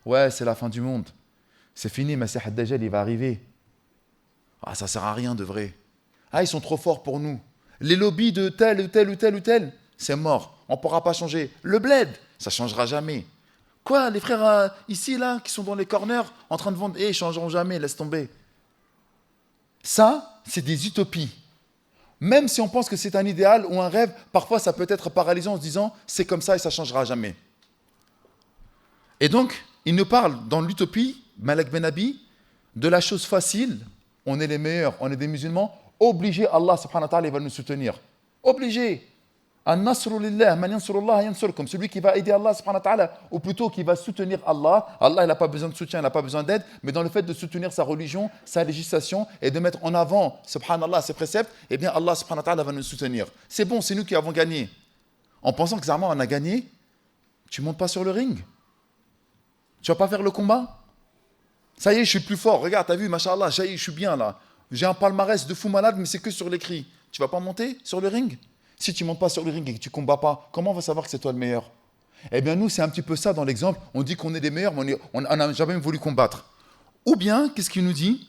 Ouais, c'est la fin du monde. C'est fini, Masih ad-Dajjal, il va arriver. Ah, ça sert à rien de vrai. Ah, ils sont trop forts pour nous. Les lobbies de tel ou tel ou tel ou tel, c'est mort. On ne pourra pas changer. Le bled, ça ne changera jamais. Quoi, les frères ici, là, qui sont dans les corners, en train de vendre, ils ne changeront jamais, laisse tomber. Ça, c'est des utopies. Même si on pense que c'est un idéal ou un rêve, parfois ça peut être paralysant en se disant c'est comme ça et ça ne changera jamais. Et donc, il nous parle dans l'utopie, Malak Ben Abi, de la chose facile. On est les meilleurs, on est des musulmans. Obligé, Allah subhanahu wa ta'ala, il va nous soutenir. Obligé. An-nasru lillah, man yansurullah yansurkum. Celui qui va aider Allah subhanahu wa ta'ala, ou plutôt qui va soutenir Allah. Allah, il n'a pas besoin de soutien, il n'a pas besoin d'aide, mais dans le fait de soutenir sa religion, sa législation, et de mettre en avant, subhanallah, ses préceptes, eh bien Allah subhanahu wa ta'ala va nous soutenir. C'est bon, c'est nous qui avons gagné. En pensant que Zarma, on a gagné, tu ne montes pas sur le ring. Tu ne vas pas faire le combat. Ça y est, je suis plus fort. Regarde, t'as vu, machallah, ça y est, je suis bien là. J'ai un palmarès de fou malade, mais c'est que sur l'écrit. Tu vas pas monter sur le ring? Si tu montes pas sur le ring et que tu combats pas, comment on va savoir que c'est toi le meilleur? Eh bien, nous, c'est un petit peu ça dans l'exemple. On dit qu'on est des meilleurs, mais on n'a jamais voulu combattre. Ou bien, qu'est-ce qu'il nous dit?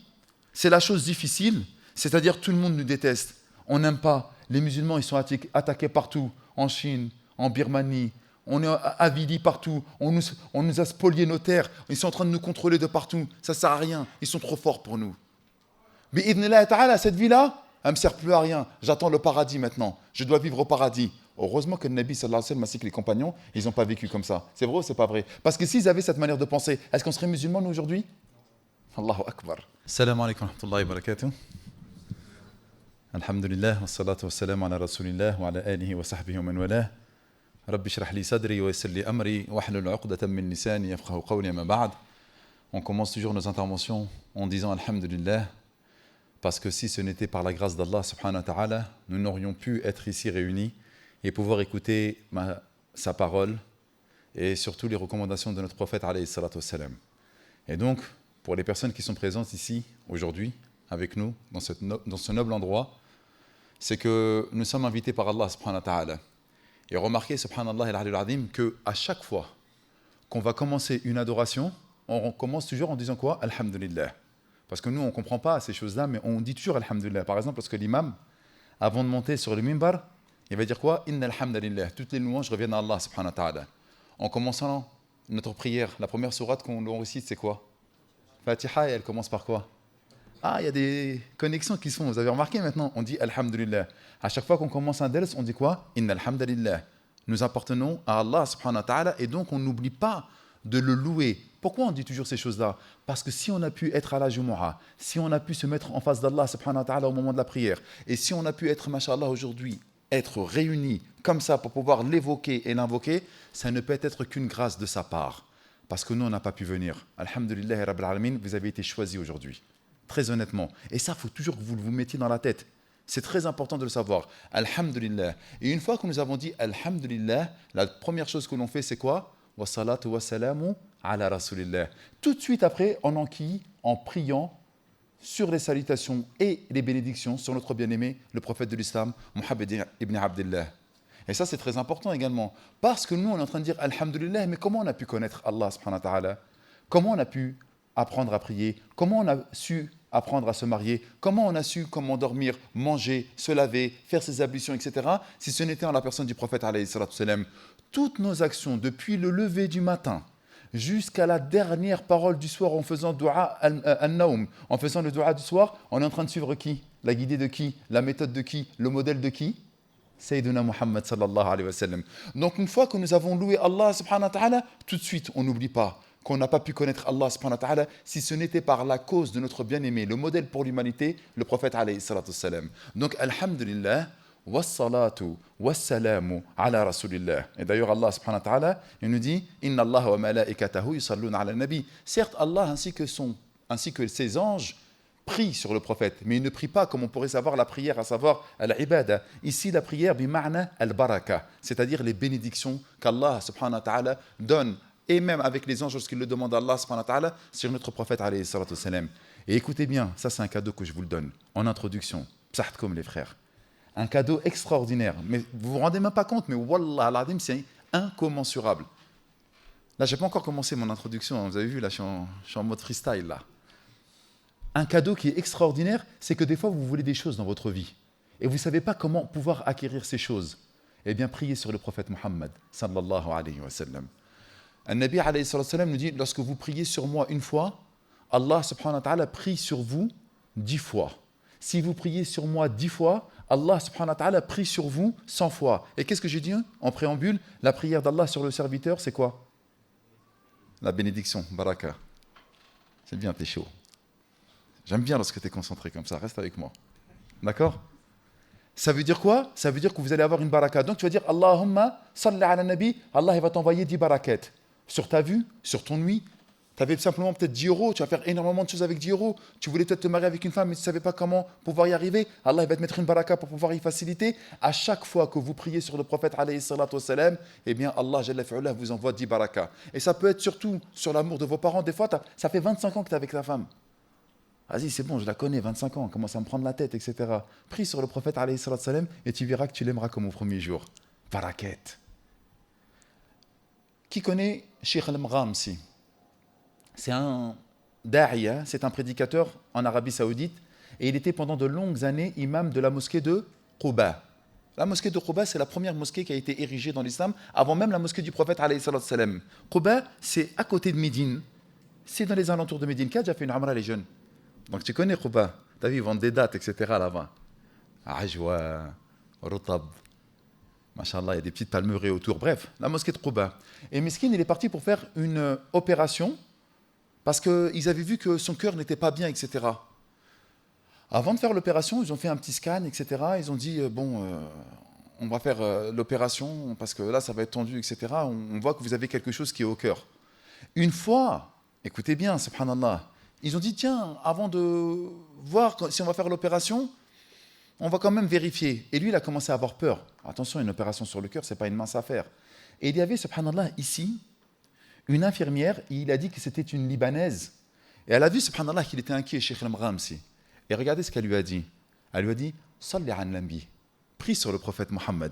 C'est la chose difficile, c'est-à-dire tout le monde nous déteste. On n'aime pas. Les musulmans, ils sont attaqués partout, en Chine, en Birmanie. On est avilis partout, on nous a spolié nos terres, ils sont en train de nous contrôler de partout, ça ne sert à rien, ils sont trop forts pour nous. Mais idnillah ta'ala, cette vie-là, elle ne me sert plus à rien, j'attends le paradis maintenant, je dois vivre au paradis. Heureusement que le Nabi sallallahu alayhi wa sallam ainsi que les compagnons, ils n'ont pas vécu comme ça. C'est vrai ou c'est pas vrai? Parce que s'ils avaient cette manière de penser, est-ce qu'on serait musulmans nous aujourd'hui? Allahu Akbar. Salam alaikum wa rahmatullahi wa barakatuh. Alhamdulillah, wa salatu wa salam ala rasulillah wa ala alihi wa sahbihi wa man walah. رب اشرح لي صدري ويسر لي أمري واحلل عقدة من لساني يفقهوا قولي أما بعد. On commence toujours nos interventions en disant Alhamdulillah, parce que si ce n'était par la grâce d'Allah subhanahu wa ta'ala, nous n'aurions pu être ici réunis et pouvoir écouter sa parole et surtout les recommandations de notre prophète alayhi salatu wassalam. Et donc, pour les personnes qui sont présentes ici aujourd'hui avec nous dans ce noble endroit, c'est que nous sommes invités par Allah subhanahu wa ta'ala. Et remarquez, subhanallah al-azim, qu'à chaque fois qu'on va commencer une adoration, on commence toujours en disant quoi? Alhamdulillah. Parce que nous, on ne comprend pas ces choses-là, mais on dit toujours Alhamdulillah. Par exemple, lorsque l'imam, avant de monter sur le mimbar, il va dire quoi? Inna alhamdulillah. Toutes les louanges reviennent à Allah subhanahu wa ta'ala. En commençant notre prière, la première sourate qu'on récite, c'est quoi? Fatiha, et elle commence par quoi? Ah, il y a des connexions qui se font. Vous avez remarqué maintenant, on dit Alhamdulillah. À chaque fois qu'on commence un ders, on dit quoi? Inna alhamdulillah. Nous appartenons à Allah subhanahu wa ta'ala et donc on n'oublie pas de le louer. Pourquoi on dit toujours ces choses-là? Parce que si on a pu être à la Jumu'ah, si on a pu se mettre en face d'Allah subhanahu wa ta'ala au moment de la prière, et si on a pu être, mashallah, aujourd'hui, être réunis comme ça pour pouvoir l'évoquer et l'invoquer, ça ne peut être qu'une grâce de sa part. Parce que nous, on n'a pas pu venir. Alhamdulillah, Rabbil Alamin, vous avez été choisis aujourd'hui. Très honnêtement. Et ça, il faut toujours que vous vous mettiez dans la tête. C'est très important de le savoir. Alhamdulillah. Et une fois que nous avons dit Alhamdulillah, la première chose que l'on fait, c'est quoi? Wa salatu wa salamu ala rasulillah. Tout de suite après, on enquille en priant sur les salutations et les bénédictions sur notre bien-aimé, le prophète de l'islam, Muhammad ibn Abdullah. Et ça, c'est très important également. Parce que nous, on est en train de dire Alhamdulillah, mais comment on a pu connaître Allah subhanahu wa ta'ala? Comment on a pu apprendre à prier? Comment on a su apprendre à se marier? Comment on a su comment dormir, manger, se laver, faire ses ablutions, etc. Si ce n'était en la personne du prophète alayhi salatu wassalam. Toutes nos actions, depuis le lever du matin jusqu'à la dernière parole du soir en faisant dua al-naum, en faisant le dua du soir, on est en train de suivre qui? La guidée de qui? La méthode de qui? Le modèle de qui? Sayyiduna Muhammad sallallahu alayhi wa sallam. Donc une fois que nous avons loué Allah subhanahu wa ta'ala, tout de suite on n'oublie pas qu'on n'a pas pu connaître Allah subhanahu wa ta'ala si ce n'était par la cause de notre bien-aimé, le modèle pour l'humanité, le prophète alayhi salatu wassalam. Donc alhamdulillah, wassalatu wassalamu ala rasulillah. Et d'ailleurs Allah subhanahu wa ta'ala, il nous dit inna Allah wa malaikatahu yusalluna ala nabi. Certes Allah ainsi que ses anges prient sur le prophète, mais ils ne prient pas comme on pourrait savoir la prière, à savoir al-ibada. Ici la prière bima'na al-baraka, c'est-à-dire les bénédictions qu'Allah subhanahu wa ta'ala donne, et même avec les anges lorsqu'ils le demandent à Allah subhanahu wa ta'ala sur notre prophète alayhi salatu wassalam. Et écoutez bien, ça c'est un cadeau que je vous le donne en introduction, psahtkoum les frères. Un cadeau extraordinaire, mais vous vous rendez même pas compte, mais wallah al-azim, c'est incommensurable. Là, je n'ai pas encore commencé mon introduction. Vous avez vu, là, je suis en mode freestyle, là. Un cadeau qui est extraordinaire, c'est que des fois, vous voulez des choses dans votre vie. Et vous ne savez pas comment pouvoir acquérir ces choses. Eh bien, priez sur le prophète Mohammed, sallallahu alayhi wa sallam. An-Nabi alayhi wa sallam nous dit, lorsque vous priez sur moi une fois, Allah subhanahu wa ta'ala prie sur vous 10 fois. Si vous priez sur moi 10 fois, Allah subhanahu wa ta'ala prie sur vous 100 fois. Et qu'est-ce que j'ai dit en préambule? La prière d'Allah sur le serviteur, c'est quoi? La bénédiction, baraka. C'est bien, t'es chaud. J'aime bien lorsque tu es concentré comme ça, reste avec moi. D'accord? Ça veut dire quoi? Ça veut dire que vous allez avoir une baraka. Donc tu vas dire Allahumma salli ala nabi, Allah il va t'envoyer 10 barakettes. Sur ta vue, sur ton nuit. Tu avais simplement peut-être 10 euros, tu vas faire énormément de choses avec 10 euros. Tu voulais peut-être te marier avec une femme, mais tu ne savais pas comment pouvoir y arriver. Allah il va te mettre une baraka pour pouvoir y faciliter. À chaque fois que vous priez sur le prophète, alayhi salatu wassalam, eh bien Allah Jalla fi'ala vous envoie 10 barakas. Et ça peut être surtout sur l'amour de vos parents. Des fois, ça fait 25 ans que tu es avec ta femme. Vas-y, c'est bon, je la connais, 25 ans, commence à me prendre la tête, etc. Prie sur le prophète, alayhi salatu wassalam, et tu verras que tu l'aimeras comme au premier jour. Barakat. Qui connaît Sheikh al-Mghamsi? C'est un da'iya, c'est un prédicateur en Arabie Saoudite, et il était pendant de longues années imam de la mosquée de Quba. La mosquée de Quba, c'est la première mosquée qui a été érigée dans l'islam, avant même la mosquée du prophète, alayhi salatu wassalam. Quba, c'est à côté de Médine, c'est dans les alentours de Médine. Qui a déjà fait une Umrah, les jeunes? Donc tu connais Quba, tu as vu, ils vendent des dates, etc. là-bas. Ajwa, Rutab, machallah, il y a des petites palmeraies autour. Bref, la mosquée de Quba. Et Miskin, il est parti pour faire une opération, parce qu'ils avaient vu que son cœur n'était pas bien, etc. Avant de faire l'opération, ils ont fait un petit scan, etc. Ils ont dit, on va faire l'opération, parce que là, ça va être tendu, etc. On voit que vous avez quelque chose qui est au cœur. Une fois, écoutez bien, subhanallah, ils ont dit, tiens, avant de voir si on va faire l'opération, on va quand même vérifier. Et lui, il a commencé à avoir peur. Attention, une opération sur le cœur, ce n'est pas une mince affaire. Et il y avait, subhanallah, ici, une infirmière, et il a dit que c'était une Libanaise. Et elle a vu, subhanallah, qu'il était inquiet, Cheikh al-Mghamsi. Et regardez ce qu'elle lui a dit. Elle lui a dit, Salli an nabi, prie sur le prophète Mohammed.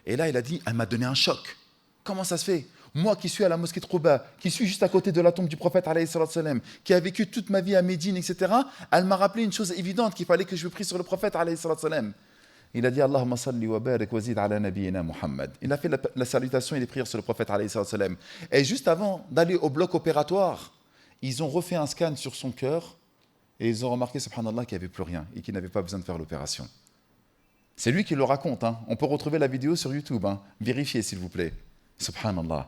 Et là, il a dit, elle m'a donné un choc. Comment ça se fait? Moi qui suis à la mosquée de Quba, qui suis juste à côté de la tombe du prophète, alayhi salatu wassalam, qui a vécu toute ma vie à Médine, etc., elle m'a rappelé une chose évidente, qu'il fallait que je prie sur le prophète, alayhi salatu wassalam. Il a dit Allahumma salli wa barik wa zid ala nabiyyina Muhammad. Il a fait la salutation et les prières sur le prophète, alayhi salatu wassalam. Et juste avant d'aller au bloc opératoire, ils ont refait un scan sur son cœur et ils ont remarqué, subhanallah, qu'il n'y avait plus rien et qu'il n'avait pas besoin de faire l'opération. C'est lui qui le raconte. On peut retrouver la vidéo sur YouTube. Vérifiez, s'il vous plaît. Subhanallah.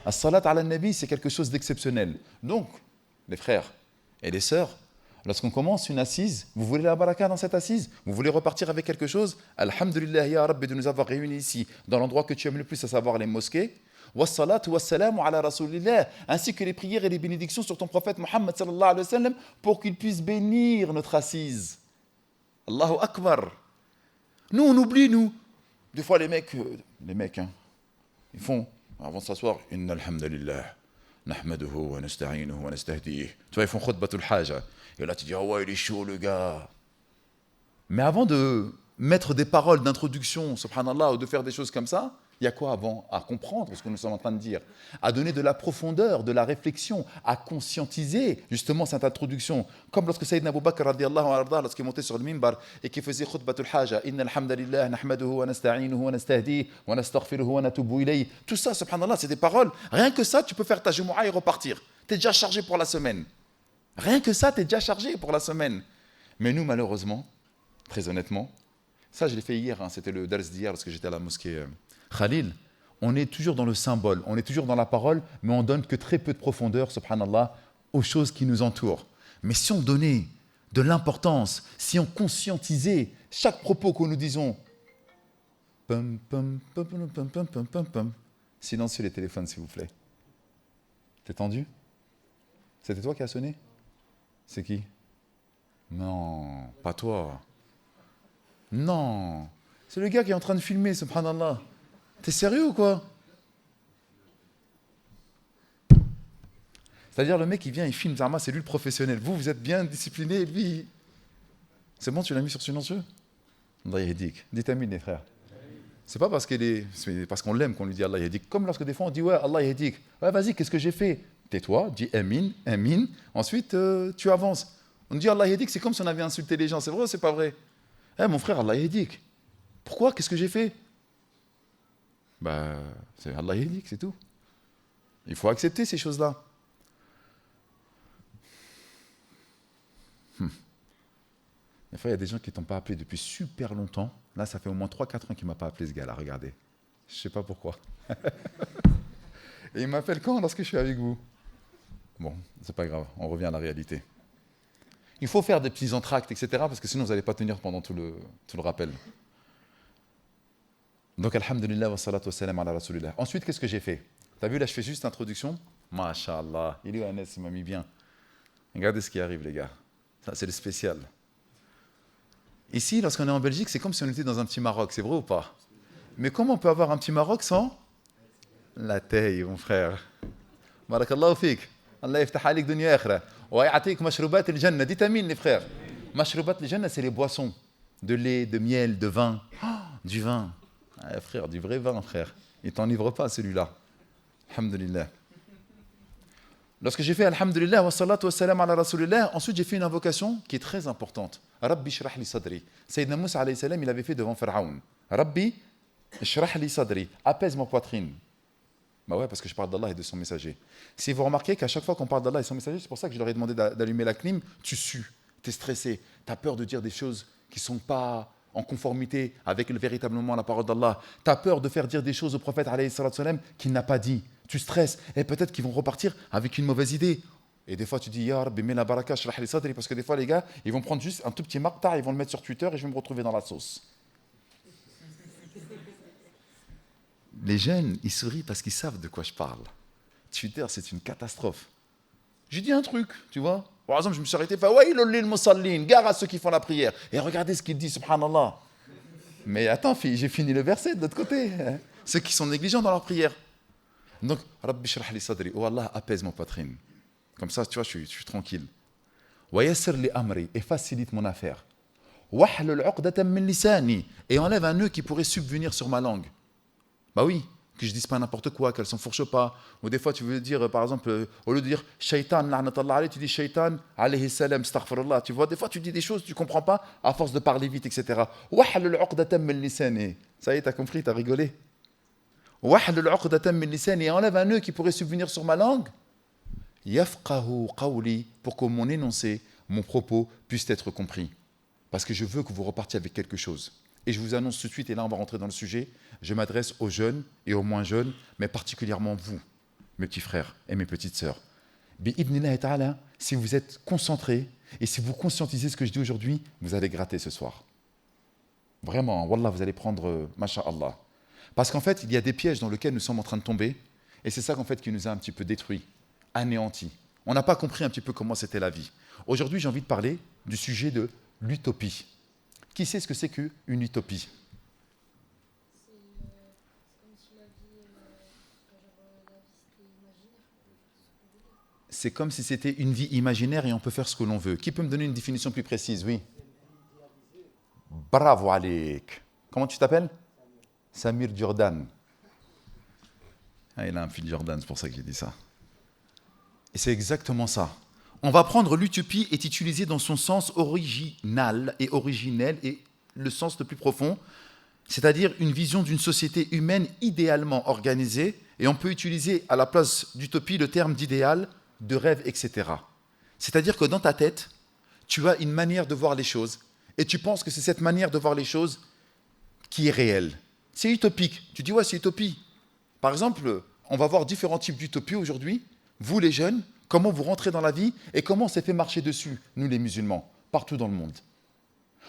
As-salat ala nabi, c'est quelque chose d'exceptionnel. Donc, les frères et les sœurs, lorsqu'on commence une assise, vous voulez la baraka dans cette assise? Vous voulez repartir avec quelque chose? Alhamdulillah ya Rabbi de nous avoir réunis ici, dans l'endroit que tu aimes le plus, à savoir les mosquées. Wassalatu wassalamu ala rasulillah, ainsi que les prières et les bénédictions sur ton prophète Muhammad sallallahu alayhi wa sallam, pour qu'il puisse bénir notre assise. Allahu Akbar. Nous, on oublie, nous. Des fois, les mecs, ils font, avant de s'asseoir, Inna alhamdulillah, nahmaduhu wa nasta'inuhu wa nastahdihi. Tu vois, ils font khutbatul haja. Et là, tu dis, ah ouais, il est chaud, le gars. Mais avant de mettre des paroles d'introduction, subhanallah, ou de faire des choses comme ça, il y a quoi avant? À comprendre ce que nous sommes en train de dire, à donner de la profondeur, de la réflexion, à conscientiser justement cette introduction. Comme lorsque Sayyidina Abu Bakr, radiyallahu anhu, lorsqu'il montait sur le mimbar et qu'il faisait khutbatul haja, Inna alhamdulillah, nahmaduhu wa nasta'inuhu wa nastahdihi wa nastaghfiruhu wa natubu ilayhi. Tout ça, subhanallah, c'est des paroles. Rien que ça, tu peux faire ta jumu'ah et repartir. Tu es déjà chargé pour la semaine. Rien que ça, tu es déjà chargé pour la semaine. Mais nous, malheureusement, très honnêtement, ça je l'ai fait hier, c'était le dars d'hier lorsque j'étais à la mosquée Khalil, on est toujours dans le symbole, on est toujours dans la parole, mais on donne que très peu de profondeur, subhanallah, aux choses qui nous entourent. Mais si on donnait de l'importance, si on conscientisait chaque propos que nous disons, silencieux les téléphones s'il vous plaît. T'es tendu? C'était toi qui as sonné? C'est qui? Non, pas toi. Non, c'est le gars qui est en train de filmer, subhanallah. T'es sérieux ou quoi? C'est-à-dire le mec il vient, il filme Zama, c'est lui le professionnel. Vous êtes bien discipliné, lui... C'est bon, tu l'as mis sur silencieux? Allah yahdik. Dites amin les frères. C'est pas parce c'est parce qu'on l'aime qu'on lui dit Allah yahdik. Comme lorsque des fois on dit ouais, Allah yahdik. Ouais, vas-y, qu'est-ce que j'ai fait? Tais-toi, dis amin, amin. Ensuite, tu avances. On dit Allah yahdik, c'est comme si on avait insulté les gens. C'est vrai ou c'est pas vrai? Eh, mon frère, Allah yahdik. Pourquoi? Qu'est-ce que j'ai fait? Bah, c'est Allah yahdik, c'est tout. Il faut accepter ces choses-là. Des fois, il y a des gens qui ne t'ont pas appelé depuis super longtemps. Là, ça fait au moins 3-4 ans qu'il ne m'a pas appelé, ce gars-là, regardez. Je ne sais pas pourquoi. Et il m'appelle quand? Lorsque je suis avec vous. Bon, c'est pas grave, on revient à la réalité. Il faut faire des petits entractes, etc., parce que sinon, vous n'allez pas tenir pendant tout le rappel. Donc, alhamdulillah, wa salatu wa salam ala rasulillah. Ensuite, qu'est-ce que j'ai fait? T'as vu, là, je fais juste l'introduction. Masha'Allah, il est honnête, il m'a mis bien. Regardez ce qui arrive, les gars. Ça, c'est le spécial. Ici, lorsqu'on est en Belgique, c'est comme si on était dans un petit Maroc, c'est vrai ou pas? Mais comment on peut avoir un petit Maroc sans la taille, mon frère? Barakallahu fik. Allah yaftah alik dunya akhira. Wa ya'tik mashroubat al-jannah. Dites amin, les frères. Mashroubat al-jannah, c'est les boissons. De lait, de miel, de vin. Oh, du vin. Ah, frère, du vrai vin, frère. Il t'enivre pas, celui-là. Alhamdulillah. Lorsque j'ai fait Alhamdulillah wa salatu wa salam ala rasulillah, ensuite j'ai fait une invocation qui est très importante. Rabbi shrah li sadri. Sayyidina Moussa alayhi salam, il avait fait devant Pharaon. Rabbi shrah li sadri. Apaise ma poitrine. Bah ouais, parce que je parle d'Allah et de son messager. Si vous remarquez qu'à chaque fois qu'on parle d'Allah et de son messager, c'est pour ça que je leur ai demandé d'allumer la clim, tu sues, tu es stressé, tu as peur de dire des choses qui ne sont pas en conformité avec véritablement la parole d'Allah. Tu as peur de faire dire des choses au prophète alayhi salam qu'il n'a pas dit. Tu stresses et peut-être qu'ils vont repartir avec une mauvaise idée. Et des fois tu dis Ya Rabbi, mets la baraka, shrah li sadri, parce que des fois les gars, ils vont prendre juste un tout petit maqta', ils vont le mettre sur Twitter et je vais me retrouver dans la sauce. Les jeunes, ils sourient parce qu'ils savent de quoi je parle. Twitter, c'est une catastrophe. J'ai dit un truc, tu vois. Par exemple, je me suis arrêté, Fawailul musallin, gare à ceux qui font la prière. Et regardez ce qu'il dit, subhanallah. Mais attends, j'ai fini le verset de l'autre côté. Ceux qui sont négligents dans leur prière. Donc, Rabbi shrah li sadri, oh Allah, apaise mon poitrine. Comme ça, tu vois, je suis tranquille. Wa yassir li amri, et facilite mon affaire. Wahlul uqdatan min lisani, et enlève un nœud qui pourrait subvenir sur ma langue. Bah oui, que je dise pas n'importe quoi, qu'elle s'enfourche pas. Ou des fois, tu veux dire, par exemple, au lieu de dire shaitan, la'natallah alayhi, tu dis shaitan, alayhi salam, astaghfirullah. Tu vois, des fois, tu dis des choses, tu comprends pas, à force de parler vite, etc. Wahlul uqdatan min lisani. Ça y est, t'as compris, t'as rigolé. Wahlul uqdatan min lisani, et enlève un nœud qui pourrait subvenir sur ma langue. Yafqahu qawli, pour que mon énoncé, mon propos puisse être compris. Parce que je veux que vous repartiez avec quelque chose. Et je vous annonce tout de suite, et là on va rentrer dans le sujet, je m'adresse aux jeunes et aux moins jeunes, mais particulièrement vous, mes petits frères et mes petites sœurs. Bi'idnillahi ta'ala, si vous êtes concentrés et si vous conscientisez ce que je dis aujourd'hui, vous allez gratter ce soir. Vraiment, wallah, vous allez prendre masha'Allah. Parce qu'en fait, il y a des pièges dans lesquels nous sommes en train de tomber, et c'est ça qu'en fait qui nous a un petit peu détruits, anéantis. On n'a pas compris un petit peu comment c'était la vie. Aujourd'hui, j'ai envie de parler du sujet de l'utopie. Qui sait ce que c'est qu'une utopie? C'est comme si c'était une vie imaginaire et on peut faire ce que l'on veut. Qui peut me donner une définition plus précise? Oui. Bravo, Alek. Comment tu t'appelles? Samir Jordan. Ah, il a un fil Jordan, c'est pour ça que j'ai dit ça. Et c'est exactement ça. On va prendre l'utopie est utilisée dans son sens original et originel et le sens le plus profond, c'est-à-dire une vision d'une société humaine idéalement organisée, et on peut utiliser à la place d'utopie le terme d'idéal, de rêve, etc. C'est-à-dire que dans ta tête, tu as une manière de voir les choses, et tu penses que c'est cette manière de voir les choses qui est réelle. C'est utopique. Tu dis, ouais, c'est utopie. Par exemple, on va voir différents types d'utopie aujourd'hui. Vous, les jeunes, comment vous rentrez dans la vie et comment on s'est fait marcher dessus, nous les musulmans, partout dans le monde.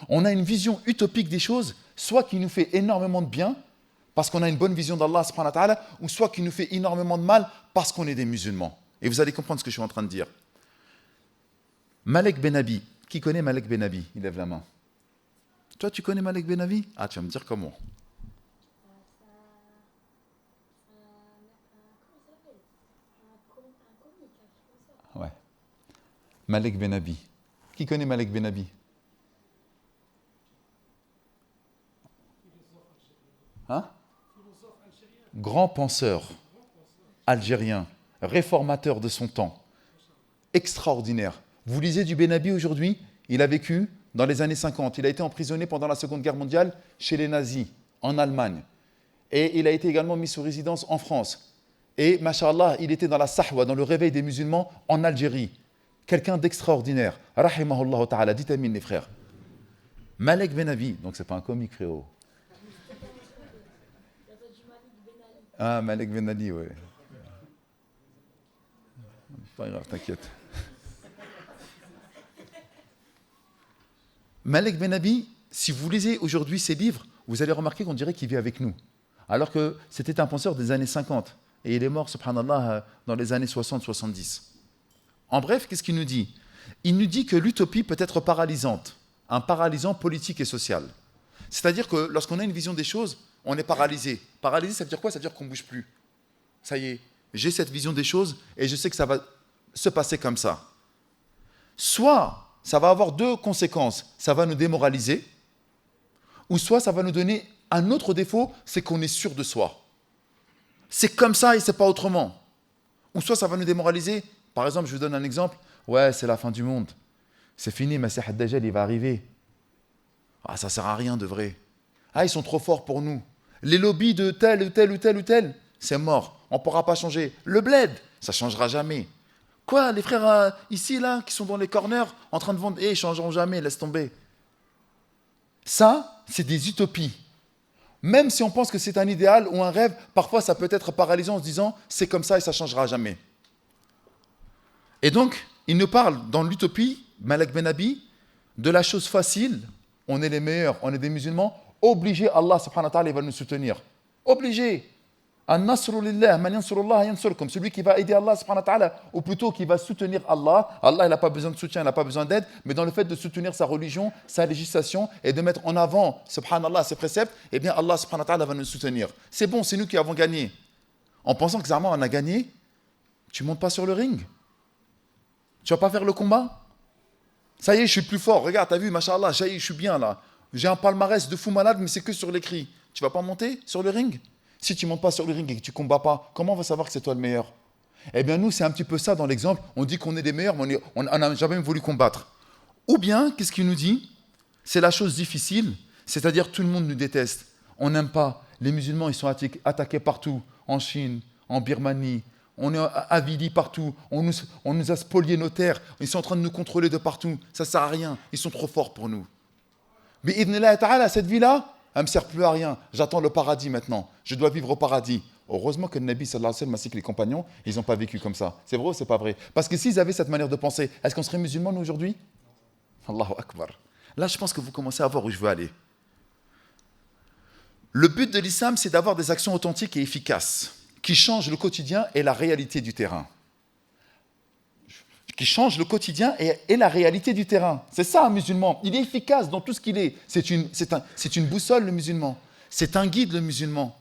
On a une vision utopique des choses, soit qui nous fait énormément de bien, parce qu'on a une bonne vision d'Allah, subhanahu wa ta'ala, ou soit qui nous fait énormément de mal, parce qu'on est des musulmans. Et vous allez comprendre ce que je suis en train de dire. Malek Ben Abi. Qui connaît Malek Ben Abi? Il lève la main. Toi, tu connais Malek Ben Abi? Ah, tu vas me dire comment. Ouais. Malek Ben Abi. Qui connaît Malek Ben Abi? Hein? Grand penseur algérien, réformateur de son temps, extraordinaire. Vous lisez du Benabi aujourd'hui, il a vécu dans les années 50. Il a été emprisonné pendant la Seconde Guerre mondiale chez les nazis, en Allemagne. Et il a été également mis sous résidence en France. Et, masha'Allah, il était dans la Sahwa, dans le réveil des musulmans en Algérie. Quelqu'un d'extraordinaire. Rahimahullah ta'ala, dites amin les frères. Malek Benabi, donc c'est pas un comique frérot. Ah, Malek Benali, ouais. Pas grave, t'inquiète. Malek Benabi, si vous lisez aujourd'hui ses livres, vous allez remarquer qu'on dirait qu'il vit avec nous. Alors que c'était un penseur des années 50. Et il est mort, subhanallah, dans les années 60-70. En bref, qu'est-ce qu'il nous dit? Il nous dit que l'utopie peut être paralysante, un paralysant politique et social. C'est-à-dire que lorsqu'on a une vision des choses, on est paralysé. Paralysé, ça veut dire quoi? Ça veut dire qu'on ne bouge plus. Ça y est, j'ai cette vision des choses et je sais que ça va se passer comme ça. Soit ça va avoir deux conséquences. Ça va nous démoraliser, ou soit ça va nous donner un autre défaut, c'est qu'on est sûr de soi. C'est comme ça et c'est pas autrement. Ou soit ça va nous démoraliser. Par exemple, je vous donne un exemple. Ouais, c'est la fin du monde. C'est fini, Masih ad-Dajjal, il va arriver. Ah, ça sert à rien de vrai. Ah, ils sont trop forts pour nous. Les lobbies de tel ou tel ou tel ou tel, c'est mort. On ne pourra pas changer. Le bled, ça ne changera jamais. Quoi, les frères ici, là, qui sont dans les corners, en train de vendre, ils ne changeront jamais, laisse tomber. Ça, c'est des utopies. Même si on pense que c'est un idéal ou un rêve, parfois ça peut être paralysant en se disant c'est comme ça et ça ne changera jamais. Et donc, il nous parle dans l'utopie, Malek Benabi, de la chose facile. On est les meilleurs, on est des musulmans. Obligé, Allah subhanahu wa ta'ala, il va nous soutenir. Obligé. An-nasru lillah, man yansurullah yansurkum. Celui qui va aider Allah subhanahu wa ta'ala, ou plutôt qui va soutenir Allah. Allah, il n'a pas besoin de soutien, il n'a pas besoin d'aide, mais dans le fait de soutenir sa religion, sa législation, et de mettre en avant, subhanallah, ses préceptes, eh bien Allah subhanahu wa ta'ala va nous soutenir. C'est bon, c'est nous qui avons gagné. En pensant que Zarma, on a gagné, tu ne montes pas sur le ring. Tu ne vas pas faire le combat. Ça y est, je suis plus fort. Regarde, t'as vu, machallah, ça y est, je suis bien là. J'ai un palmarès de fou malade, mais c'est que sur l'écrit. Tu vas pas monter sur le ring? Si tu montes pas sur le ring et que tu combats pas, comment on va savoir que c'est toi le meilleur? Eh bien, nous, c'est un petit peu ça dans l'exemple. On dit qu'on est des meilleurs, mais on n'a jamais voulu combattre. Ou bien, qu'est-ce qu'il nous dit? C'est la chose difficile, c'est-à-dire tout le monde nous déteste. On n'aime pas. Les musulmans, ils sont attaqués partout, en Chine, en Birmanie. On est avilis partout, on nous a spolié nos terres, ils sont en train de nous contrôler de partout, ça ne sert à rien, ils sont trop forts pour nous. Mais idnillah ta'ala, cette vie-là, elle ne me sert plus à rien, j'attends le paradis maintenant, je dois vivre au paradis. Heureusement que le Nabi sallallahu alayhi wa sallam ainsi que les compagnons, ils n'ont pas vécu comme ça. C'est vrai ou c'est pas vrai? Parce que s'ils avaient cette manière de penser, est-ce qu'on serait musulmans nous aujourd'hui? Allahu Akbar. Là, je pense que vous commencez à voir où je veux aller. Le but de l'islam, c'est d'avoir des actions authentiques et efficaces, qui change le quotidien et la réalité du terrain. Qui change le quotidien et la réalité du terrain. C'est ça un musulman. Il est efficace dans tout ce qu'il est. C'est une boussole le musulman. C'est un guide le musulman.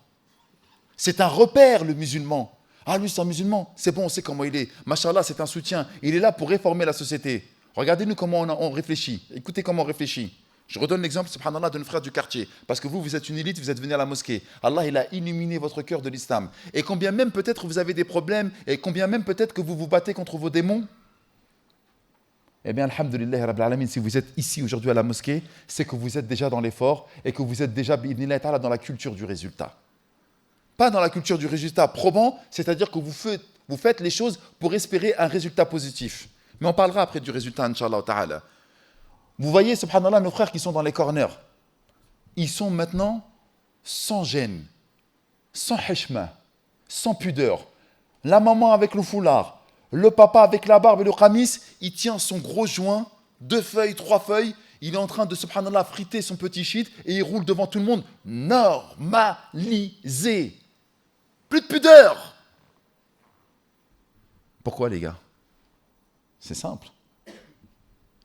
C'est un repère le musulman. Ah lui c'est un musulman, c'est bon, on sait comment il est. Machallah, c'est un soutien. Il est là pour réformer la société. Regardez-nous comment on réfléchit. Écoutez comment on réfléchit. Je redonne l'exemple, subhanallah, de nos frères du quartier. Parce que vous êtes une élite, vous êtes venus à la mosquée. Allah, il a illuminé votre cœur de l'islam. Et combien même peut-être vous avez des problèmes, et combien même peut-être que vous vous battez contre vos démons, eh bien, alhamdulillah, rabbil alamin, si vous êtes ici aujourd'hui à la mosquée, c'est que vous êtes déjà dans l'effort et que vous êtes déjà, bi'idhnillah ta'ala, dans la culture du résultat. Pas dans la culture du résultat probant, c'est-à-dire que vous faites les choses pour espérer un résultat positif. Mais on parlera après du résultat, inshallah ta'ala. Vous voyez, subhanallah, nos frères qui sont dans les corners, ils sont maintenant sans gêne, sans hishma, sans pudeur. La maman avec le foulard, le papa avec la barbe et le khamis, il tient son gros joint, 2 feuilles, 3 feuilles, il est en train de, subhanallah, friter son petit shit et il roule devant tout le monde. Normalisé. Plus de pudeur. Pourquoi, les gars? C'est simple.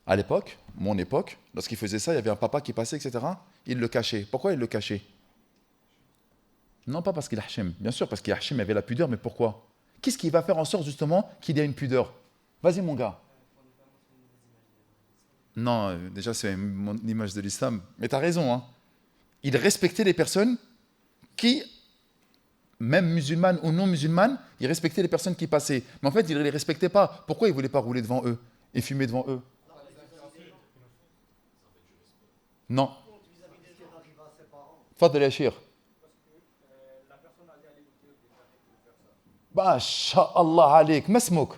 À l'époque, mon époque, lorsqu'il faisait ça, il y avait un papa qui passait, etc. Il le cachait. Pourquoi il le cachait? Non, pas parce qu'il a hachem. Bien sûr, parce qu'il a hachem, il avait la pudeur, mais pourquoi? Qu'est-ce qui va faire en sorte, justement, qu'il y ait une pudeur? Vas-y, mon gars. Non, déjà, c'est l'image de l'islam. Mais tu as raison. Hein. Il respectait les personnes qui, même musulmanes ou non musulmanes, ils respectaient les personnes qui passaient. Mais en fait, ils ne les respectaient pas. Pourquoi ils ne voulaient pas rouler devant eux et fumer devant eux? Non. Fadl Yashir. Masha'Allah alik. Masmouk.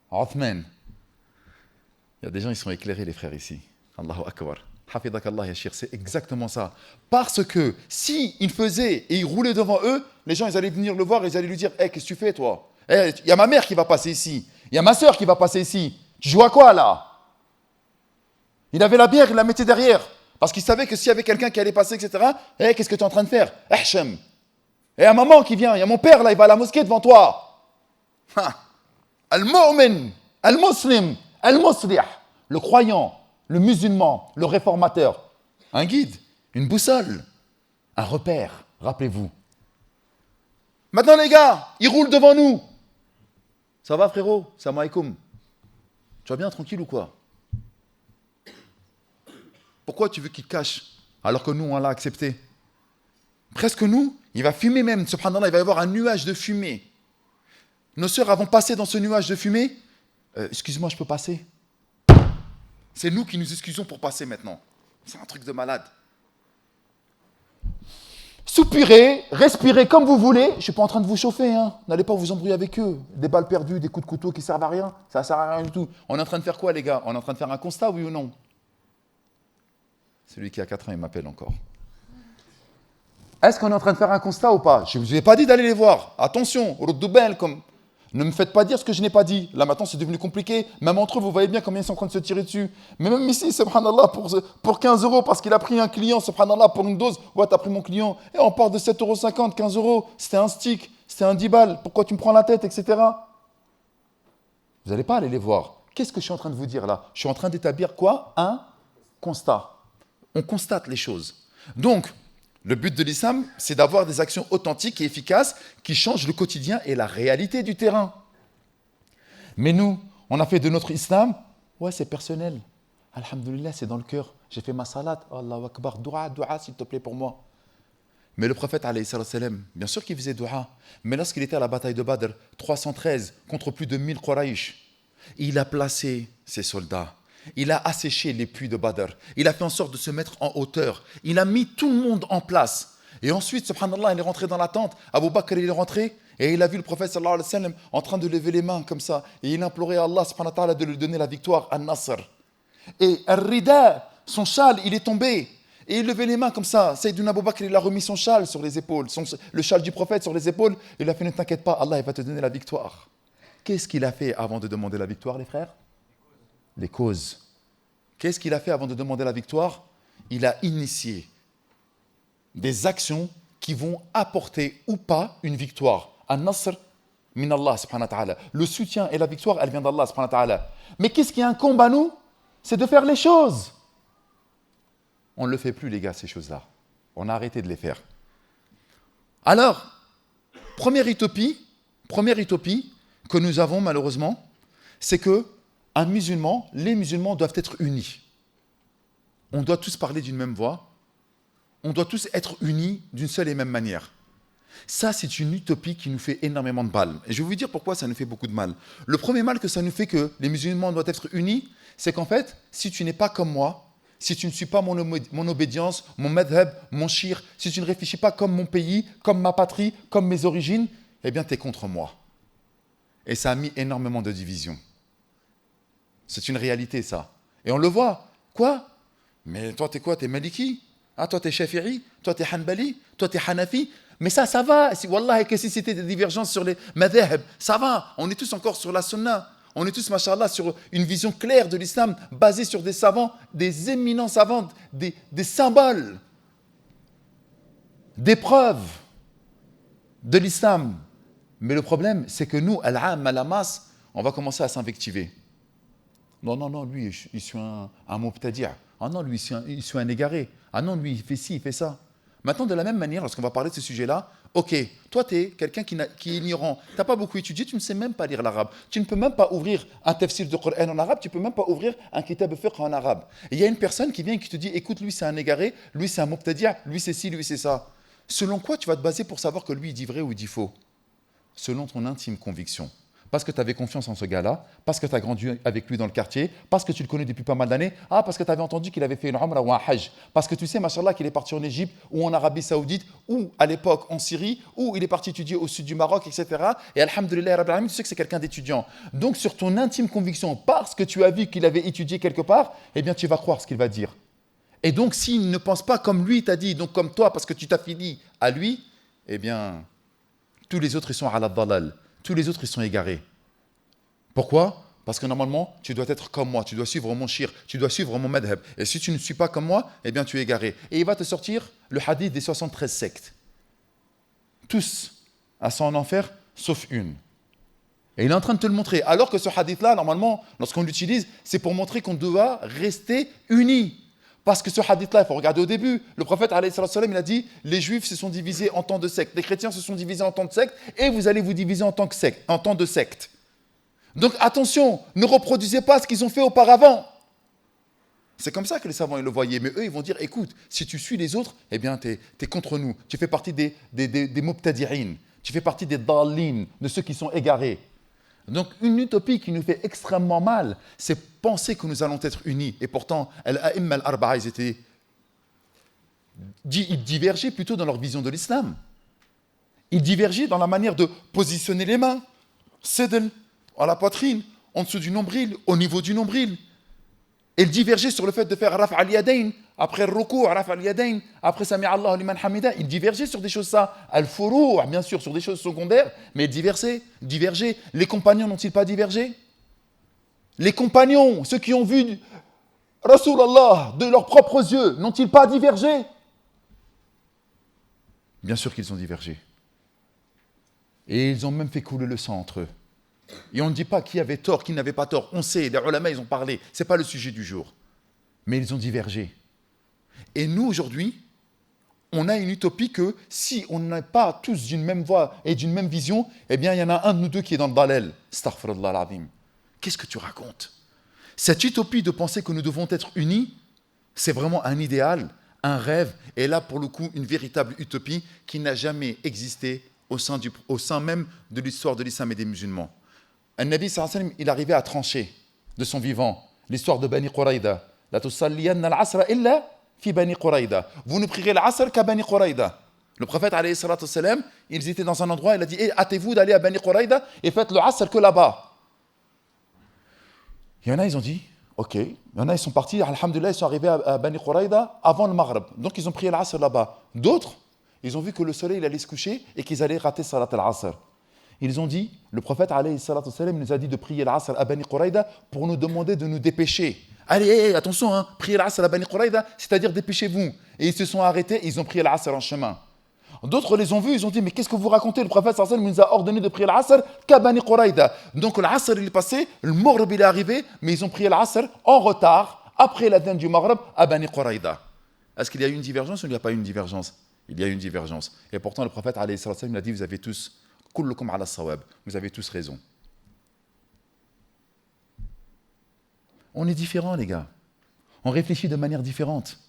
Othman. Il y a des gens, ils sont éclairés, les frères, ici. Allahu Akbar. Hafidak Allah Yashir, c'est exactement ça. Parce que si il faisait et il roulait devant eux, les gens, ils allaient venir le voir et ils allaient lui dire: hey, qu'est-ce que tu fais, toi? Il y a ma mère qui va passer ici. Il y a ma soeur qui va passer ici. Tu joues à quoi, là? Il avait la bière, il la mettait derrière. Parce qu'il savait que s'il y avait quelqu'un qui allait passer, etc., hey, qu'est-ce que tu es en train de faire? Ahshem. Et il y a maman qui vient, il y a mon père, là, il va à la mosquée devant toi. Al-mu'min, al-muslim, al-muslih, le croyant, le musulman, le réformateur. Un guide, une boussole, un repère, rappelez-vous. Maintenant, les gars, ils roulent devant nous. Ça va, frérot? Salam alaikum. Tu vas bien, tranquille ou quoi? Pourquoi tu veux qu'il cache alors que nous, on l'a accepté? Presque nous, il va fumer même. Subhanallah, il va y avoir un nuage de fumée. Nos sœurs vont passer dans ce nuage de fumée. Excuse-moi, je peux passer? C'est nous qui nous excusons pour passer maintenant. C'est un truc de malade. Soupirez, respirez comme vous voulez. Je ne suis pas en train de vous chauffer. Hein. N'allez pas vous embrouiller avec eux. Des balles perdues, des coups de couteau qui ne servent à rien. Ça ne sert à rien du tout. On est en train de faire quoi, les gars? On est en train de faire un constat, oui ou non? Celui qui a 4 ans, il m'appelle encore. Est-ce qu'on est en train de faire un constat ou pas? Je ne vous ai pas dit d'aller les voir. Attention, comme ne me faites pas dire ce que je n'ai pas dit. Là maintenant, c'est devenu compliqué. Même entre eux, vous voyez bien combien ils sont en train de se tirer dessus. Mais même ici, subhanallah, pour 15 euros, parce qu'il a pris un client, subhanallah, pour une dose. Ouais, t'as pris mon client. Et on part de 7,50 €, 15 euros. C'était un stick, c'était un 10 balles. Pourquoi tu me prends la tête, etc. Vous n'allez pas aller les voir. Qu'est-ce que je suis en train de vous dire là? Je suis en train d'établir quoi? Un constat. On constate les choses. Donc, le but de l'islam, c'est d'avoir des actions authentiques et efficaces qui changent le quotidien et la réalité du terrain. Mais nous, on a fait de notre islam, ouais, c'est personnel. Alhamdulillah, c'est dans le cœur. J'ai fait ma salat. Allahu Akbar. Dua, s'il te plaît, pour moi. Mais le prophète, alayhi salam, bien sûr qu'il faisait dua. Mais lorsqu'il était à la bataille de Badr, 313, contre plus de 1000 Quraysh, il a placé ses soldats. Il a asséché les puits de Badr. Il a fait en sorte de se mettre en hauteur. Il a mis tout le monde en place. Et ensuite, subhanallah, il est rentré dans la tente. Abu Bakr, il est rentré et il a vu le prophète sallallahu alayhi wa sallam en train de lever les mains comme ça. Et il implorait à Allah subhanahu wa ta'ala de lui donner la victoire, An-Nasr. Et Ar-Rida, son châle, il est tombé. Et il levait les mains comme ça. Sayyidina Abu Bakr, il a remis son châle sur les épaules, le châle du prophète sur les épaules. Il a fait: ne t'inquiète pas, Allah, il va te donner la victoire. Qu'est-ce qu'il a fait avant de demander la victoire, les frères? Les causes. Qu'est-ce qu'il a fait avant de demander la victoire? Il a initié des actions qui vont apporter ou pas une victoire. An-Nasr min Allah subhanahu wa ta'ala. Le soutien et la victoire, elle vient d'Allah subhanahu wa ta'ala. Mais qu'est-ce qui incombe à nous? C'est de faire les choses. On ne le fait plus, les gars, ces choses-là. On a arrêté de les faire. Alors, première utopie que nous avons malheureusement, c'est que les musulmans doivent être unis. On doit tous parler d'une même voix. On doit tous être unis d'une seule et même manière. Ça, c'est une utopie qui nous fait énormément de mal. Et je vais vous dire pourquoi ça nous fait beaucoup de mal. Le premier mal que ça nous fait que les musulmans doivent être unis, c'est qu'en fait, si tu n'es pas comme moi, si tu ne suis pas mon obédience, mon madhab, mon shir, si tu ne réfléchis pas comme mon pays, comme ma patrie, comme mes origines, eh bien, tu es contre moi. Et ça a mis énormément de divisions. C'est une réalité, ça. Et on le voit. Quoi? Mais toi, t'es quoi? T'es Maliki? Ah, toi, t'es Shafi'i? Toi, t'es Hanbali? Toi, t'es Hanafi? Mais ça va. Si, wallah, que si c'était des divergences sur les madhab, ça va. On est tous encore sur la sunna. On est tous, mashallah, sur une vision claire de l'islam, basée sur des savants, des éminents savants, des symboles, des preuves de l'islam. Mais le problème, c'est que nous, al-am, à la masse, on va commencer à s'invectiver. Non, lui, il suit un mubtadi'. Ah non, lui, il suit un égaré. Ah non, lui, il fait ci, il fait ça. Maintenant, de la même manière, lorsqu'on va parler de ce sujet-là, ok, toi, tu es quelqu'un qui est ignorant. Tu n'as pas beaucoup étudié, tu ne sais même pas lire l'arabe. Tu ne peux même pas ouvrir un tafsir de Coran en arabe, tu ne peux même pas ouvrir un kitab fiqh en arabe. Et il y a une personne qui vient et qui te dit: écoute, lui, c'est un égaré, lui, c'est un mubtadi', lui, c'est ci, lui, c'est ça. Selon quoi tu vas te baser pour savoir que lui, il dit vrai ou il dit faux? Selon ton intime conviction. Parce que tu avais confiance en ce gars-là, parce que tu as grandi avec lui dans le quartier, parce que tu le connais depuis pas mal d'années, parce que tu avais entendu qu'il avait fait une umrah ou un hajj, parce que tu sais, machallah, qu'il est parti en Égypte ou en Arabie Saoudite ou à l'époque en Syrie, ou il est parti étudier au sud du Maroc, etc. Et alhamdoulilah, rabbil alamin, tu sais que c'est quelqu'un d'étudiant. Donc sur ton intime conviction, parce que tu as vu qu'il avait étudié quelque part, eh bien tu vas croire ce qu'il va dire. Et donc s'il ne pense pas comme lui t'a dit, donc comme toi, parce que tu t'affilies à lui, eh bien tous les autres ils sont ala dalal. Tous les autres, ils sont égarés. Pourquoi? Parce que normalement, tu dois être comme moi, tu dois suivre mon shir, tu dois suivre mon madhab. Et si tu ne suis pas comme moi, eh bien, tu es égaré. Et il va te sortir le hadith des 73 sectes. Tous à son enfer, sauf une. Et il est en train de te le montrer. Alors que ce hadith-là, normalement, lorsqu'on l'utilise, c'est pour montrer qu'on doit rester unis. Parce que ce hadith-là, il faut regarder au début. Le prophète, alayhi salam, il a dit, les juifs se sont divisés en tant de sectes, les chrétiens se sont divisés en tant de sectes, et vous allez vous diviser en tant de sectes. Donc attention, ne reproduisez pas ce qu'ils ont fait auparavant. C'est comme ça que les savants ils le voyaient. Mais eux, ils vont dire, écoute, si tu suis les autres, eh bien, tu es contre nous. Tu fais partie des mubtadi'in. Tu fais partie des dallin, de ceux qui sont égarés. Donc une utopie qui nous fait extrêmement mal, c'est penser que nous allons être unis. Et pourtant, al-a'imma al-arba'a, ils divergeaient plutôt dans leur vision de l'islam. Ils divergeaient dans la manière de positionner les mains, sédel, à la poitrine, en dessous du nombril, au niveau du nombril. Ils divergeaient sur le fait de faire raf' al-yadayn, après ruku', raf' al-yadayn, après sami' Allahu liman hamida. Ils divergeaient sur des choses ça. Al-furu', bien sûr, sur des choses secondaires, mais ils divergeaient. Les compagnons n'ont-ils pas divergé? Les compagnons, ceux qui ont vu Rasulallah de leurs propres yeux, n'ont-ils pas divergé? Bien sûr qu'ils ont divergé. Et ils ont même fait couler le sang entre eux. Et on ne dit pas qui avait tort, qui n'avait pas tort. On sait, les ulama, ils ont parlé. Ce n'est pas le sujet du jour. Mais ils ont divergé. Et nous, aujourd'hui, on a une utopie que si on n'est pas tous d'une même voix et d'une même vision, eh bien, il y en a un de nous deux qui est dans le dalal. Astaghfirullah al-azim. Qu'est-ce que tu racontes? Cette utopie de penser que nous devons être unis, c'est vraiment un idéal, un rêve, et là, pour le coup, une véritable utopie qui n'a jamais existé au sein même de l'histoire de l'islam et des musulmans. Un Nabi sallallahu alayhi wa sallam, il arrivait à trancher de son vivant l'histoire de Bani Quraïda. La tusalliyanna al-asra illa fi Bani Quraïda. Vous ne prierez l'asr qu'à Bani Quraïda. Le prophète alayhi salatu wa sallam, ils étaient dans un endroit, il a dit hâtez-vous d'aller à Bani Quraïda et faites le asr que là-bas. Il y en a, ils ont dit ok. Il y en a, ils sont partis, alhamdoulilah, ils sont arrivés à Bani Quraïda avant le Maghreb. Donc ils ont prié l'asr là-bas. D'autres, ils ont vu que le soleil il allait se coucher et qu'ils allaient rater salat al-asr. Ils ont dit, le prophète alayhi salatu wassalam, nous a dit de prier l'asr à Bani Quraïda pour nous demander de nous dépêcher. Allez, attention, priez l'asr à Bani Quraïda, c'est-à-dire dépêchez-vous. Et ils se sont arrêtés, ils ont prié l'asr en chemin. D'autres les ont vus, ils ont dit, mais qu'est-ce que vous racontez? Le prophète sallallahu alayhi wa sallam nous a ordonné de prier l'asr qu'à Bani Quraïda. Donc l'asr il est passé, le Maghreb il est arrivé, mais ils ont prié l'asr en retard, après l'adhan du Maghreb, à Bani Quraïda. Est-ce qu'il y a eu une divergence ou il n'y a pas eu une divergence? Il y a eu une divergence. Et pourtant le prophète alayhi salatu wassalam, il a dit, vous avez tous kullukum ala sawab. Vous avez tous raison. On est différents, les gars. On réfléchit de manière différente.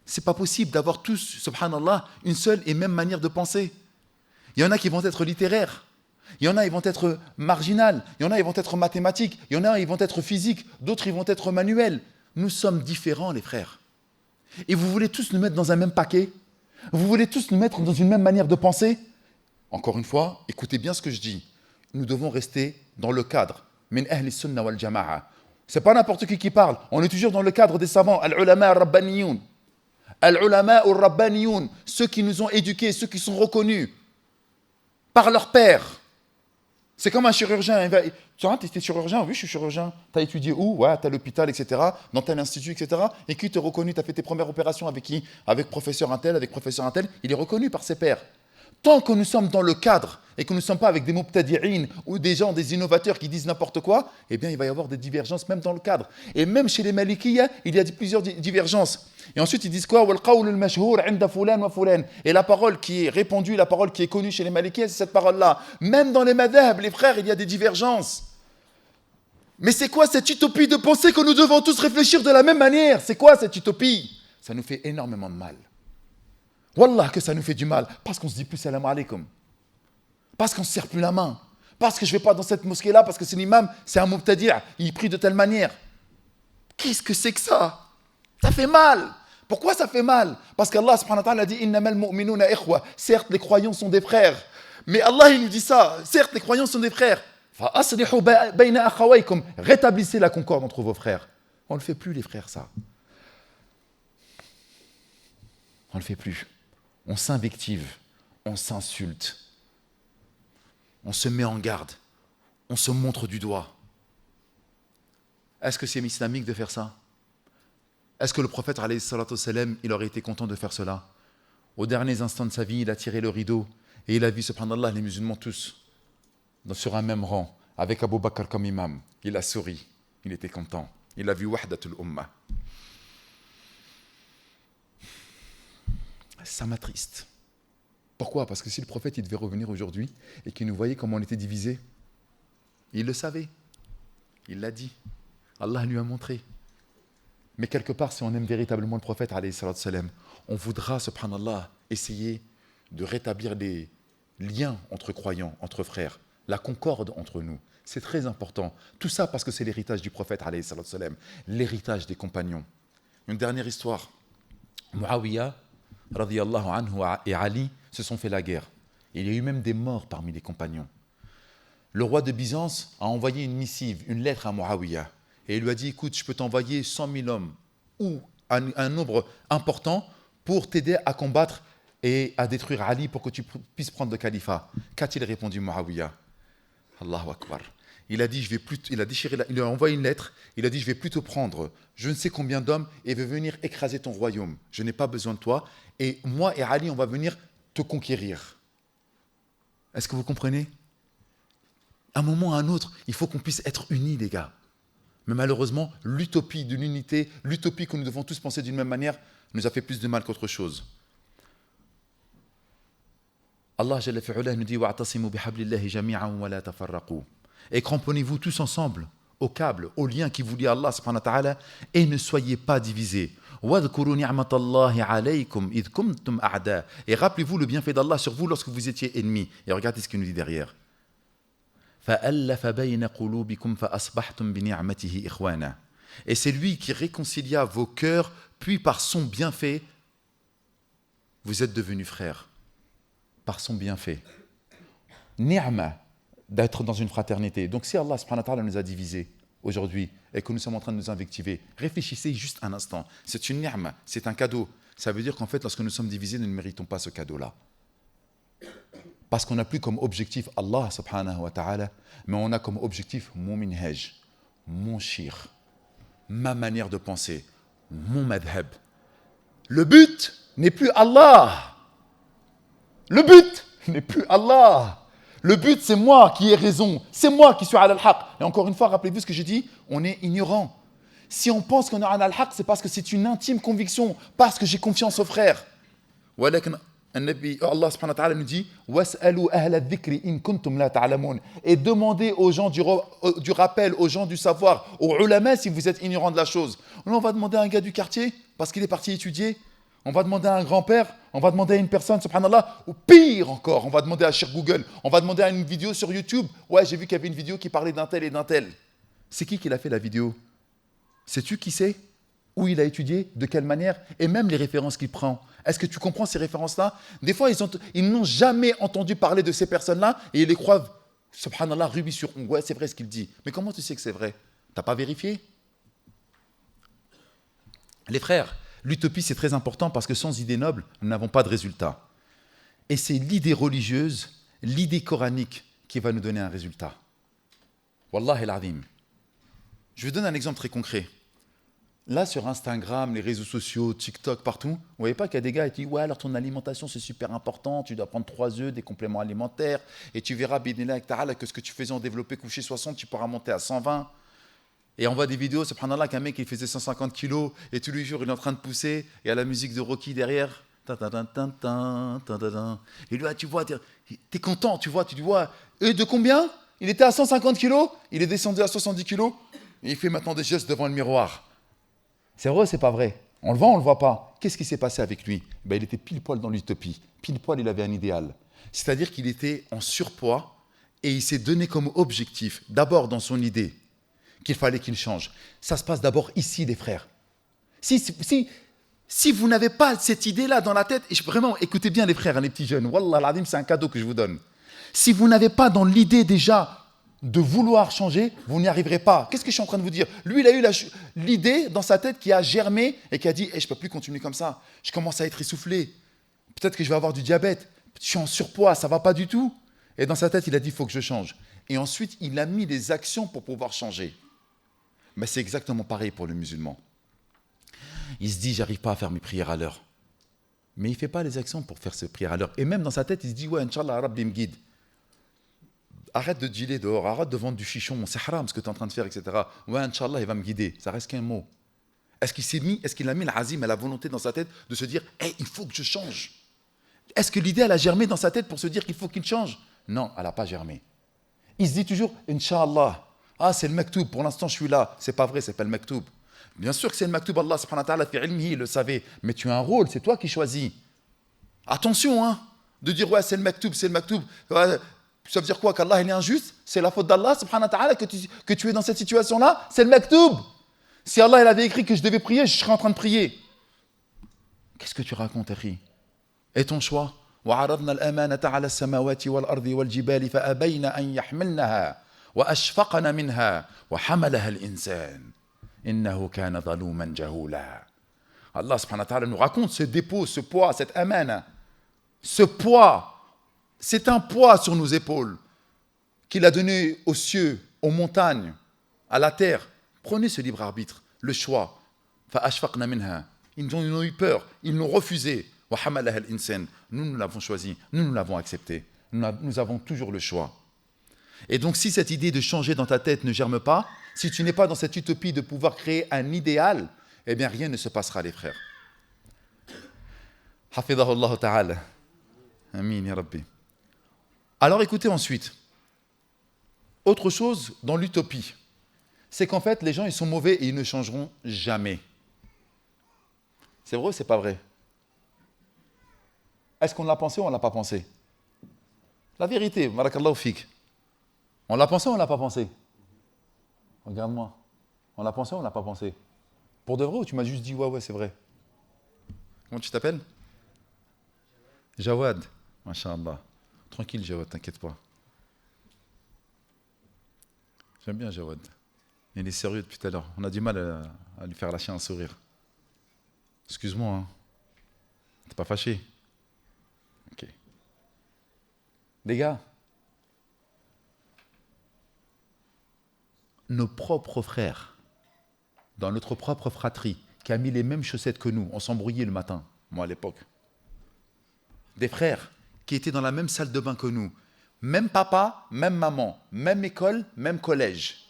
C'est pas possible d'avoir tous, subhanallah, une seule et même manière de penser. Il y en a qui vont être littéraires. Il y en a qui vont être marginales. Il y en a qui vont être mathématiques. Il y en a qui vont être physiques. D'autres qui vont être manuels. Nous sommes différents, les frères. Et vous voulez tous nous mettre dans un même paquet? Vous voulez tous nous mettre dans une même manière de penser? Encore une fois, écoutez bien ce que je dis. Nous devons rester dans le cadre. Min ahli sunnah wal jama'a. C'est pas n'importe qui parle. On est toujours dans le cadre des savants. Al-ulama al-rabbaniyoun. Al-ulama al-rabbaniyoun. Ceux qui nous ont éduqués, ceux qui sont reconnus par leur père. C'est comme un chirurgien. Tu vois, tu es chirurgien? Oui, je suis chirurgien. Tu as étudié où? Ouais, tu as l'hôpital, etc. Dans tel institut, etc. Et qui te reconnu? Tu as fait tes premières opérations avec qui? Avec professeur un tel, avec professeur un tel. Il est reconnu par ses pairs. Tant que nous sommes dans le cadre et que nous ne sommes pas avec des mubtadi'in ou des gens, des innovateurs qui disent n'importe quoi, eh bien, il va y avoir des divergences même dans le cadre. Et même chez les Malikiyya, il y a plusieurs divergences. Et ensuite, ils disent quoi? Et la parole qui est répandue, la parole qui est connue chez les Malikiyya, c'est cette parole-là. Même dans les madhab, les frères, il y a des divergences. Mais c'est quoi cette utopie de penser que nous devons tous réfléchir de la même manière? C'est quoi cette utopie? Ça nous fait énormément de mal. Wallah que ça nous fait du mal, parce qu'on se dit plus salam alaikum, parce qu'on ne se serre plus la main, parce que je ne vais pas dans cette mosquée-là, parce que c'est l'imam, c'est un mubtadi', il prie de telle manière. Qu'est-ce que c'est que ça? Ça fait mal. Pourquoi ça fait mal? Parce qu'Allah subhanahu wa ta'ala a dit innamal mu'minuna ikhwa. Certes, les croyants sont des frères. Mais Allah, il nous dit ça. Certes, les croyants sont des frères. Fa aslihu bayna akhawaykum. Rétablissez la concorde entre vos frères. On ne le fait plus, les frères, ça. On ne le fait plus. On s'invective. On s'insulte. On se met en garde. On se montre du doigt. Est-ce que c'est islamique de faire ça? Est-ce que le prophète, alayhi salatu wassalam, il aurait été content de faire cela? Aux derniers instants de sa vie, il a tiré le rideau et il a vu, subhanallah, les musulmans tous sur un même rang, avec Abu Bakr comme imam. Il a souri, il était content. Il a vu wahdatul ummah. Ça m'attriste. Pourquoi? Parce que si le prophète il devait revenir aujourd'hui et qu'il nous voyait comment on était divisés, il le savait. Il l'a dit. Allah lui a montré. Mais quelque part, si on aime véritablement le prophète, alayhi salatu wassalam, on voudra, subhanallah, essayer de rétablir des liens entre croyants, entre frères, la concorde entre nous. C'est très important. Tout ça parce que c'est l'héritage du prophète, alayhi salatu wassalam, l'héritage des compagnons. Une dernière histoire. Muawiyah, radiyallahu anhu, et Ali se sont fait la guerre. Il y a eu même des morts parmi les compagnons. Le roi de Byzance a envoyé une missive, une lettre à Muawiyah. Et il lui a dit, écoute, je peux t'envoyer 100 000 hommes ou un nombre important pour t'aider à combattre et à détruire Ali pour que tu puisses prendre le califat. Qu'a-t-il répondu Muawiyah? Allahu Akbar. Il a dit, il a envoyé une lettre, il a dit, je vais plutôt prendre je ne sais combien d'hommes et vais venir écraser ton royaume. Je n'ai pas besoin de toi. Et moi et Ali, on va venir te conquérir. Est-ce que vous comprenez? À un moment ou à un autre, il faut qu'on puisse être unis, les gars. Mais malheureusement, l'utopie de l'unité, l'utopie que nous devons tous penser d'une même manière, nous a fait plus de mal qu'autre chose. Allah Jalla fi'ula nous dit wa'tasimu bihablillahi jami'an wa la tafarraqu. Et cramponnez-vous tous ensemble au câble, au lien qui vous lie à Allah subhanahu wa ta'ala et ne soyez pas divisés. Wadhkuru ni'matallahi alaykum id kuntum a'da. Et rappelez-vous le bienfait d'Allah sur vous lorsque vous étiez ennemis. Et regardez ce qu'il nous dit derrière. Et c'est lui qui réconcilia vos cœurs, puis par son bienfait, vous êtes devenus frères. Par son bienfait. Ni'ma, d'être dans une fraternité. Donc si Allah subhanahu wa ta'ala nous a divisés aujourd'hui et que nous sommes en train de nous invectiver, réfléchissez juste un instant. C'est une ni'ma, c'est un cadeau. Ça veut dire qu'en fait, lorsque nous sommes divisés, nous ne méritons pas ce cadeau-là. Parce qu'on n'a plus comme objectif Allah subhanahu wa ta'ala, mais on a comme objectif mon minhaj, mon shir, ma manière de penser, mon madhab. Le but n'est plus Allah. Le but n'est plus Allah. Le but, c'est moi qui ai raison. C'est moi qui suis ala al-haq. Et encore une fois, rappelez-vous ce que j'ai dit, on est ignorant. Si on pense qu'on est ala al-haq, c'est parce que c'est une intime conviction, parce que j'ai confiance aux frères. Allah subhanahu wa ta'ala nous dit وَاسْأَلُوا أَهْلَ الذِّكْرِ إِن كُنْتُمْ لَا تَعْلَمُونَ. Et demandez aux gens du rappel, aux gens du savoir, aux ulama si vous êtes ignorants de la chose. Là, on va demander à un gars du quartier parce qu'il est parti étudier. On va demander à un grand-père, on va demander à une personne, subhanallah, ou pire encore, on va demander à Cheikh Google, on va demander à une vidéo sur YouTube. Ouais, j'ai vu qu'il y avait une vidéo qui parlait d'un tel et d'un tel. C'est qui l'a fait la vidéo? Sais-tu qui c'est? Où il a étudié? De quelle manière? Et même les références qu'il prend. Est-ce que tu comprends ces références-là? Des fois, ils n'ont jamais entendu parler de ces personnes-là et ils les croient, subhanallah, rubis sur ongle. Ouais, c'est vrai ce qu'il dit. Mais comment tu sais que c'est vrai? T'as pas vérifié? Les frères, l'utopie, c'est très important parce que sans idée noble, nous n'avons pas de résultat. Et c'est l'idée religieuse, l'idée coranique qui va nous donner un résultat. Wallahi al-azim. Je vais donner un exemple très concret. Là, sur Instagram, les réseaux sociaux, TikTok, partout, vous ne voyez pas qu'il y a des gars qui disent « Ouais, alors ton alimentation, c'est super important, tu dois prendre 3 œufs, des compléments alimentaires, et tu verras, bidnillah, que ce que tu faisais en développé couché 60, tu pourras monter à 120. » Et on voit des vidéos, subhanallah, qu'un mec, il faisait 150 kilos, et tous les jours, il est en train de pousser, et il y a la musique de Rocky derrière. Et là, tu vois, t'es content, tu vois, et de combien? Il était à 150 kilos, il est descendu à 70 kilos, et il fait maintenant des gestes devant le miroir. C'est vrai ou c'est pas vrai? On le voit, on ne le voit pas. Qu'est-ce qui s'est passé avec lui? Il était pile poil dans l'utopie. Pile poil, il avait un idéal. C'est-à-dire qu'il était en surpoids et il s'est donné comme objectif, d'abord dans son idée, qu'il fallait qu'il change. Ça se passe d'abord ici, les frères. Si vous n'avez pas cette idée-là dans la tête, et vraiment, écoutez bien les frères, les petits jeunes, Wallah l'azim, c'est un cadeau que je vous donne. Si vous n'avez pas dans l'idée déjà de vouloir changer, vous n'y arriverez pas. Qu'est-ce que je suis en train de vous dire? Lui, il a eu l'idée dans sa tête qui a germé et qui a dit je ne peux plus continuer comme ça. Je commence à être essoufflé. Peut-être que je vais avoir du diabète. Je suis en surpoids, ça ne va pas du tout. Et dans sa tête, il a dit il faut que je change. Et ensuite, il a mis des actions pour pouvoir changer. Mais c'est exactement pareil pour le musulman. Il se dit j'arrive pas à faire mes prières à l'heure. Mais il ne fait pas les actions pour faire ses prières à l'heure. Et même dans sa tête, il se dit ouais, Inch'Allah, Rabbi me guide. Arrête de dealer dehors, arrête de vendre du chichon, c'est haram ce que tu es en train de faire, etc. Ouais, Inch'Allah, il va me guider. Ça reste qu'un mot. Est-ce qu'il a mis l'azim et la volonté dans sa tête de se dire hey, il faut que je change? Est-ce que l'idée, elle a germé dans sa tête pour se dire qu'il faut qu'il change? Non, elle n'a pas germé. Il se dit toujours Inch'Allah. Ah, c'est le maktoub, pour l'instant je suis là. C'est pas vrai, c'est pas le maktoub. Bien sûr que c'est le maktoub, Allah subhanahu wa ta'ala fi ilmihi, il le savait. Mais tu as un rôle, c'est toi qui choisis. Attention, hein, de dire ouais, c'est le maktoub, c'est le maktoub. Ouais, ça veut dire quoi? Qu'Allah il est injuste? C'est la faute d'Allah subhanahu wa ta'ala que tu es dans cette situation-là? C'est le maktoub. Si Allah il avait écrit que je devais prier, je serais en train de prier. Qu'est-ce que tu racontes, Akhi? Et ton choix? وعرضنا الأمانة على السماوات والأرض والجبال فأبين أن يحملنها وأشفقن منها وحملها الإنسان إنه كان ظلوما جهولا. Allah subhanahu wa ta'ala nous raconte ce dépôt, ce poids, cette amana. Ce poids, c'est un poids sur nos épaules qu'il a donné aux cieux, aux montagnes, à la terre. Prenez ce libre arbitre, le choix. فأشفقن منها. Ils ont eu peur, ils l'ont refusé. Nous, nous l'avons choisi, nous l'avons accepté. Nous avons toujours le choix. Et donc, si cette idée de changer dans ta tête ne germe pas, si tu n'es pas dans cette utopie de pouvoir créer un idéal, eh bien, rien ne se passera, les frères. Hafidhahu Allah ta'ala. Amin, ya Rabbi. Alors, écoutez ensuite. Autre chose dans l'utopie, c'est qu'en fait, les gens, ils sont mauvais et ils ne changeront jamais. C'est vrai ou c'est pas vrai? Est-ce qu'on l'a pensé ou on ne l'a pas pensé? La vérité, barakallahu fik. On l'a pensé ou on ne l'a pas pensé? Regarde-moi. On l'a pensé ou on ne l'a pas pensé? Pour de vrai ou tu m'as juste dit ouais, c'est vrai? Comment tu t'appelles? Jawad. Masha'Allah. Tranquille, Jawad, t'inquiète pas. J'aime bien Jawad. Il est sérieux depuis tout à l'heure. On a du mal à lui faire lâcher un sourire. Excuse-moi, hein. T'es pas fâché? Ok. Les gars, nos propres frères, dans notre propre fratrie, qui a mis les mêmes chaussettes que nous, on s'embrouillait le matin, moi à l'époque. Des frères qui étaient dans la même salle de bain que nous, même papa, même maman, même école, même collège.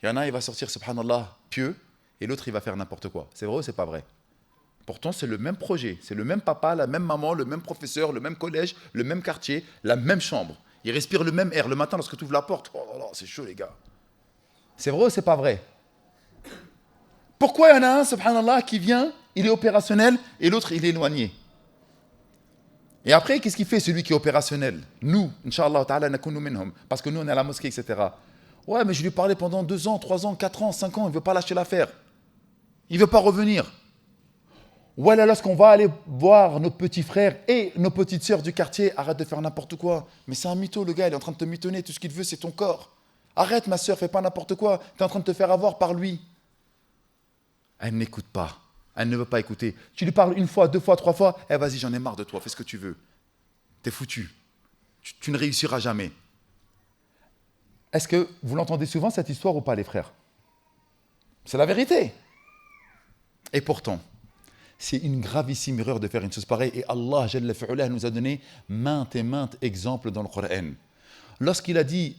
Il y en a un, il va sortir, subhanallah, pieux, et l'autre, il va faire n'importe quoi. C'est vrai ou c'est pas vrai? Pourtant, c'est le même projet, c'est le même papa, la même maman, le même professeur, le même collège, le même quartier, la même chambre. Ils respirent le même air. Le matin, lorsque tu ouvres la porte, oh là là, c'est chaud, les gars. C'est vrai ou c'est pas vrai? Pourquoi il y en a un, subhanallah, qui vient, il est opérationnel, et l'autre, il est éloigné? Et après, qu'est-ce qu'il fait, celui qui est opérationnel? Nous, Inch'Allah ta'ala, nakunu minhum, parce que nous, on est à la mosquée, etc. Ouais, mais je lui ai parlé pendant 2 ans, 3 ans, 4 ans, 5 ans, il ne veut pas lâcher l'affaire. Il ne veut pas revenir. Voilà, lorsqu'on va aller voir nos petits frères et nos petites sœurs du quartier, arrête de faire n'importe quoi. Mais c'est un mytho, le gars, il est en train de te mitonner, tout ce qu'il veut, c'est ton corps. Arrête, ma sœur, fais pas n'importe quoi, tu es en train de te faire avoir par lui. Elle n'écoute pas, elle ne veut pas écouter. Tu lui parles 1 fois, 2 fois, 3 fois, eh vas-y, j'en ai marre de toi, fais ce que tu veux. T'es foutu, tu ne réussiras jamais. Est-ce que vous l'entendez souvent, cette histoire, ou pas, les frères? C'est la vérité. Et pourtant, c'est une gravissime erreur de faire une chose pareille. Et Allah Jalla fi'ulah nous a donné maintes et maintes exemples dans le Coran. Lorsqu'il a dit,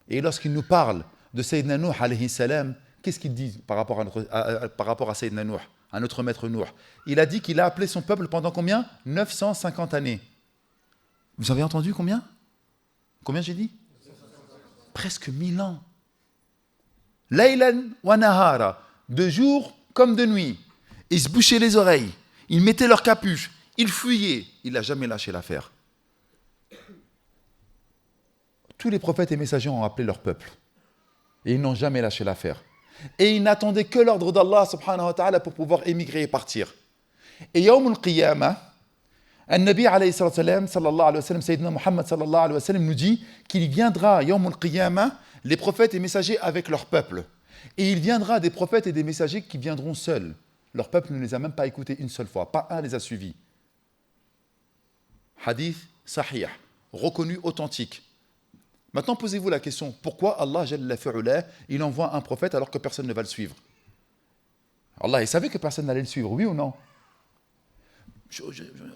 et lorsqu'il nous parle de Sayyidina Nuh alayhi salam, qu'est-ce qu'il dit par rapport à Sayyidina Nuh, à notre maître Nuh? Il a dit qu'il a appelé son peuple pendant combien? 950 années. Vous avez entendu combien? Combien j'ai dit? Presque 1000 ans. Laylan wa nahara, de jour comme de nuit. Ils se bouchaient les oreilles, ils mettaient leur capuche, ils fuyaient. Il n'a jamais lâché l'affaire. Tous les prophètes et messagers ont appelé leur peuple. Et ils n'ont jamais lâché l'affaire. Et ils n'attendaient que l'ordre d'Allah subhanahu wa ta'ala pour pouvoir émigrer et partir. Et Yawm al-Qiyamah, An-Nabi alayhi sallam, sallallahu alayhi wa sallam, Sayyidina Muhammad sallallahu alayhi wa sallam nous dit qu'il viendra Yawm al-Qiyamah, les prophètes et messagers avec leur peuple. Et il viendra des prophètes et des messagers qui viendront seuls. Leur peuple ne les a même pas écoutés une seule fois. Pas un les a suivis. Hadith sahih, reconnu authentique. Maintenant, posez-vous la question, pourquoi Allah, Jalla fi'ula, il envoie un prophète alors que personne ne va le suivre? Allah, il savait que personne n'allait le suivre, oui ou non?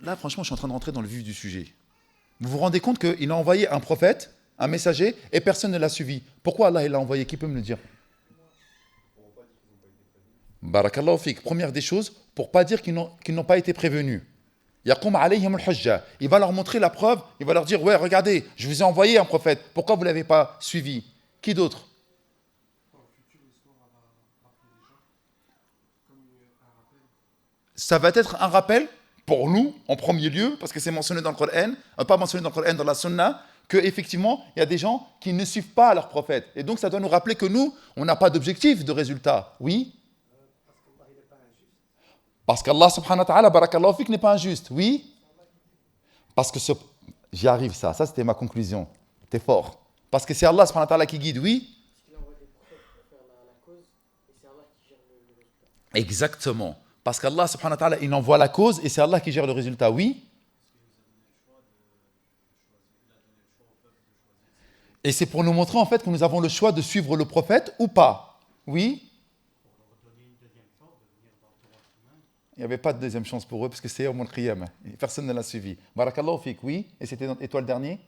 Là, franchement, je suis en train de rentrer dans le vif du sujet. Vous vous rendez compte qu'il a envoyé un prophète, un messager, et personne ne l'a suivi. Pourquoi Allah, il l'a envoyé? Qui peut me le dire? Barakallahu fik. Première des choses, pour ne pas dire qu'ils n'ont pas été prévenus. Yaqum alayhim al-hujja. Il va leur montrer la preuve, il va leur dire, ouais, regardez, je vous ai envoyé un prophète, pourquoi vous ne l'avez pas suivi? Qui d'autre? Ça va être un rappel pour nous, en premier lieu, parce que c'est mentionné dans le Coran, pas mentionné dans le Coran, dans la Sunna, qu'effectivement, il y a des gens qui ne suivent pas leur prophète. Et donc, ça doit nous rappeler que nous, on n'a pas d'objectif, de résultat. Oui? Parce qu'Allah subhanahu wa ta'ala, barakallahu fik, n'est pas injuste. Oui? Parce que j'y arrive ça c'était ma conclusion. T'es fort. Parce que c'est Allah subhanahu wa ta'ala qui guide, oui? Exactement. Parce qu'Allah subhanahu wa ta'ala, il envoie la cause et c'est Allah qui gère le résultat, oui? Et c'est pour nous montrer en fait que nous avons le choix de suivre le prophète ou pas. Oui? Il n'y avait pas de deuxième chance pour eux parce que c'est Yawm al-Qiyamah. Personne ne l'a suivi. Barakallahu fik, oui. Et toi le dernier?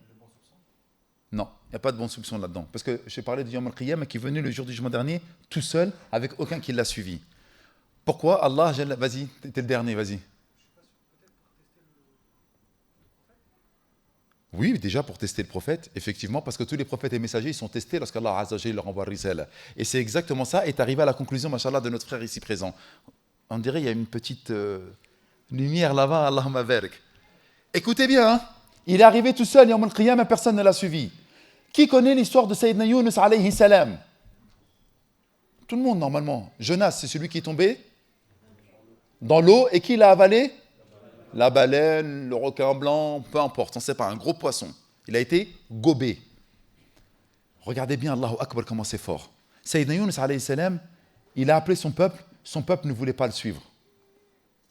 Non, il n'y a pas de bon soupçon là-dedans. Parce que j'ai parlé de Yawm al-Qiyamah qui est venu le jour du jugement dernier tout seul avec aucun qui l'a suivi. Pourquoi Allah, vas-y, t'es le dernier, vas-y. Oui, déjà pour tester le prophète, effectivement, parce que tous les prophètes et messagers, ils sont testés lorsqu'Allah Azza wa Jalla leur envoie Risala. Et c'est exactement ça, est arrivé à la conclusion, machallah, de notre frère ici présent. On dirait qu'il y a une petite lumière là-bas, Allahumma barik. Écoutez bien, hein, il est arrivé tout seul, Yawm al-Qiyamah, personne ne l'a suivi. Qui connaît l'histoire de Sayyidina Yunus alayhi salam? Tout le monde, normalement. Jonas, c'est celui qui est tombé dans l'eau et qui l'a avalé? La baleine, le requin blanc, peu importe, on ne sait pas, un gros poisson. Il a été gobé. Regardez bien, Allahu Akbar, comment c'est fort. Sayyidina Yunus alayhi salam, il a appelé son peuple ne voulait pas le suivre.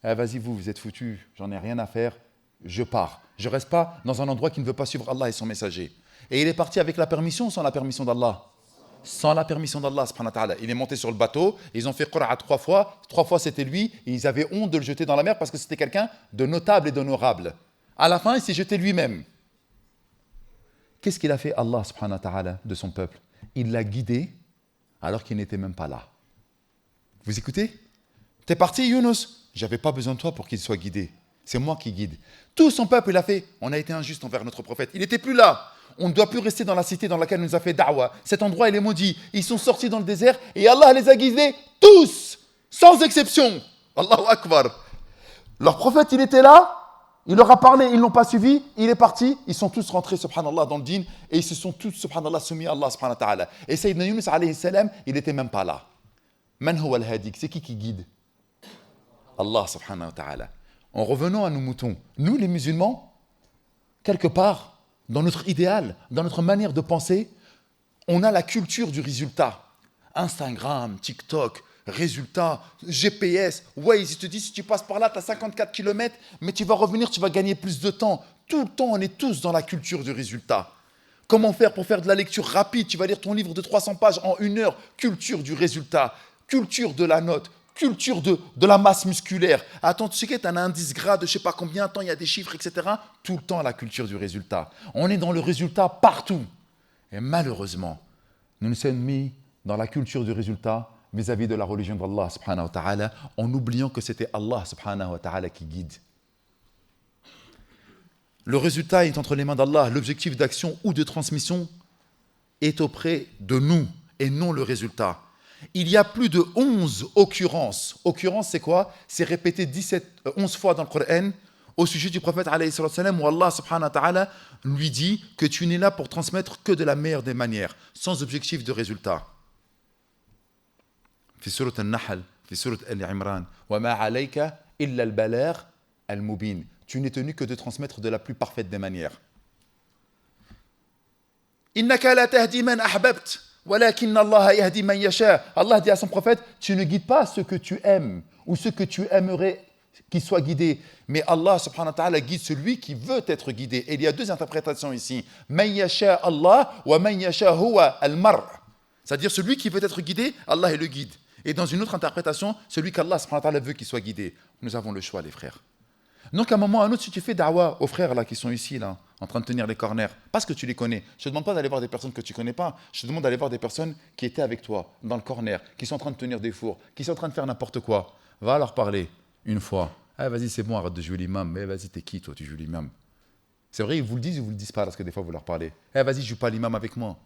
Vas-y, vous êtes foutus, j'en ai rien à faire, je pars. Je ne reste pas dans un endroit qui ne veut pas suivre Allah et son messager. Et il est parti avec la permission ou sans la permission d'Allah? Sans la permission d'Allah, subhanahu wa ta'ala. Il est monté sur le bateau, ils ont fait qura'a 3 fois, 3 fois c'était lui, et ils avaient honte de le jeter dans la mer parce que c'était quelqu'un de notable et d'honorable. À la fin, il s'est jeté lui-même. Qu'est-ce qu'il a fait Allah, subhanahu wa ta'ala, de son peuple? Il l'a guidé alors qu'il n'était même pas là. Vous écoutez? T'es parti, Yunus? J'avais pas besoin de toi pour qu'il soit guidé. C'est moi qui guide. Tout son peuple, il a fait. On a été injuste envers notre prophète. Il n'était plus là. On ne doit plus rester dans la cité dans laquelle nous a fait da'wa. Cet endroit, il est maudit. Ils sont sortis dans le désert et Allah les a guidés tous, sans exception. Allahu Akbar. Leur prophète, il était là. Il leur a parlé, ils ne l'ont pas suivi. Il est parti. Ils sont tous rentrés, subhanallah, dans le dîn. Et ils se sont tous, subhanallah, soumis à Allah, subhanahu wa ta'ala. Et Sayyidina Yunus, alayhi salam, il n'était même pas là. Man huwa al-hadik, c'est qui guide? Allah subhanahu wa ta'ala. En revenant à nos moutons, nous les musulmans, quelque part, dans notre idéal, dans notre manière de penser, on a la culture du résultat. Instagram, TikTok, résultat, GPS, Waze, ils te disent si tu passes par là, tu as 54 km, mais tu vas revenir, tu vas gagner plus de temps. Tout le temps, on est tous dans la culture du résultat. Comment faire pour faire de la lecture rapide? Tu vas lire ton livre de 300 pages en 1 heure. Culture du résultat. Culture de la note, culture de la masse musculaire. Attends, tu sais que tu as un indice gras de je ne sais pas combien de temps, il y a des chiffres, etc. Tout le temps, la culture du résultat. On est dans le résultat partout. Et malheureusement, nous nous sommes mis dans la culture du résultat vis-à-vis de la religion d'Allah, subhanahu wa ta'ala, en oubliant que c'était Allah, subhanahu wa ta'ala, qui guide. Le résultat est entre les mains d'Allah. L'objectif d'action ou de transmission est auprès de nous et non le résultat. Il y a plus de 11 occurrences. Occurrence, c'est quoi? C'est répété 11 fois dans le Coran au sujet du prophète alayhi salam, où Allah subhanahu wa ta'ala lui dit que tu n'es là pour transmettre que de la meilleure des manières, sans objectif de résultat. في سورة النحل في سورة آل عمران وما عليك إلا البلاغ المبين. Tu n'es tenu que de transmettre de la plus parfaite des manières. إنك لا تهدي من أحببت ولكن الله يهدي من يشاء. Allah dit à son prophète, tu ne guides pas ceux que tu aimes ou ceux que tu aimerais qu'ils soient guidés, mais Allah subhanahu wa ta'ala guide celui qui veut être guidé. Et il y a deux interprétations ici. Man yasha Allah wa man yasha huwa al-mar'. C'est-à-dire celui qui veut être guidé, Allah est le guide. Et dans une autre interprétation, celui qu'Allah subhanahu wa ta'ala veut qu'il soit guidé. Nous avons le choix, les frères. Donc à un moment ou à un autre, si tu fais da'wah aux frères là, qui sont ici, là, en train de tenir les corners, parce que tu les connais, je ne te demande pas d'aller voir des personnes que tu ne connais pas, je te demande d'aller voir des personnes qui étaient avec toi, dans le corner, qui sont en train de tenir des fours, qui sont en train de faire n'importe quoi. Va leur parler une fois. Ah, vas-y, c'est bon, arrête de jouer l'imam. Mais vas-y, t'es qui, toi, tu joues l'imam? C'est vrai, ils vous le disent ou vous le disent pas, parce que des fois, vous leur parlez. Eh, vas-y, joue pas l'imam avec moi.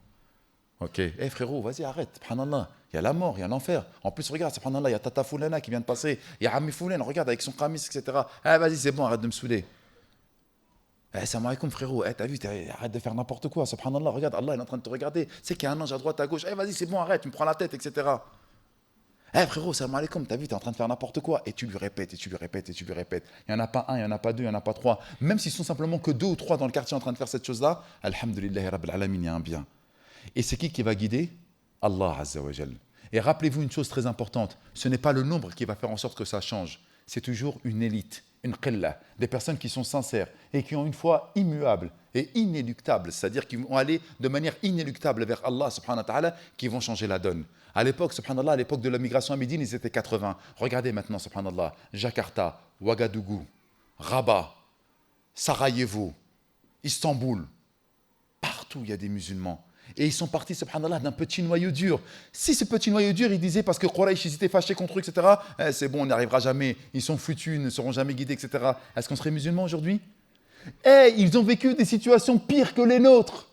Ok. Eh, frérot, vas-y, arrête. Subhanallah. Il y a la mort, il y a l'enfer. En plus, regarde, subhanallah, il y a Tata Foulana qui vient de passer. Il y a Ami Foulane, regarde, avec son kamis, etc. Eh, vas-y, c'est bon, arrête de me saouler. Eh, salam alaikum, frérot. Eh, t'as vu, arrête de faire n'importe quoi. Subhanallah, regarde, Allah est en train de te regarder. C'est qu'il y a un ange à droite, à gauche. Eh, vas-y, c'est bon, arrête, tu me prends la tête, etc. Eh frérot, salam alaikum, t'as vu, t'es en train de faire n'importe quoi. Et tu lui répètes, et tu lui répètes, et tu lui répètes. Il n'y en a pas un, il n'y en a pas deux, il n'y en a pas trois. Même s'ils sont simplement que 2 ou 3 dans le quartier en train de faire cette chose-là, alhamdulillah, rabbil alamin, il y a un bien. Et c'est qui va guider? Allah Azza wa Jal. Et rappelez-vous une chose très importante, ce n'est pas le nombre qui va faire en sorte que ça change. C'est toujours une élite, une qilla, des personnes qui sont sincères et qui ont une foi immuable et inéluctable, c'est-à-dire qui vont aller de manière inéluctable vers Allah subhanahu wa ta'ala, qui vont changer la donne. À l'époque, subhanallah, à l'époque de la migration à Médine, ils étaient 80. Regardez maintenant, subhanallah, Jakarta, Ouagadougou, Rabat, Sarajevo, Istanbul, partout il y a des musulmans. Et ils sont partis, subhanallah, d'un petit noyau dur. Si ce petit noyau dur, il disait, parce que Quraysh, ils étaient fâchés contre eux, etc., c'est bon, on n'y arrivera jamais, ils sont foutus, ils ne seront jamais guidés, etc. Est-ce qu'on serait musulmans aujourd'hui? Ils ont vécu des situations pires que les nôtres.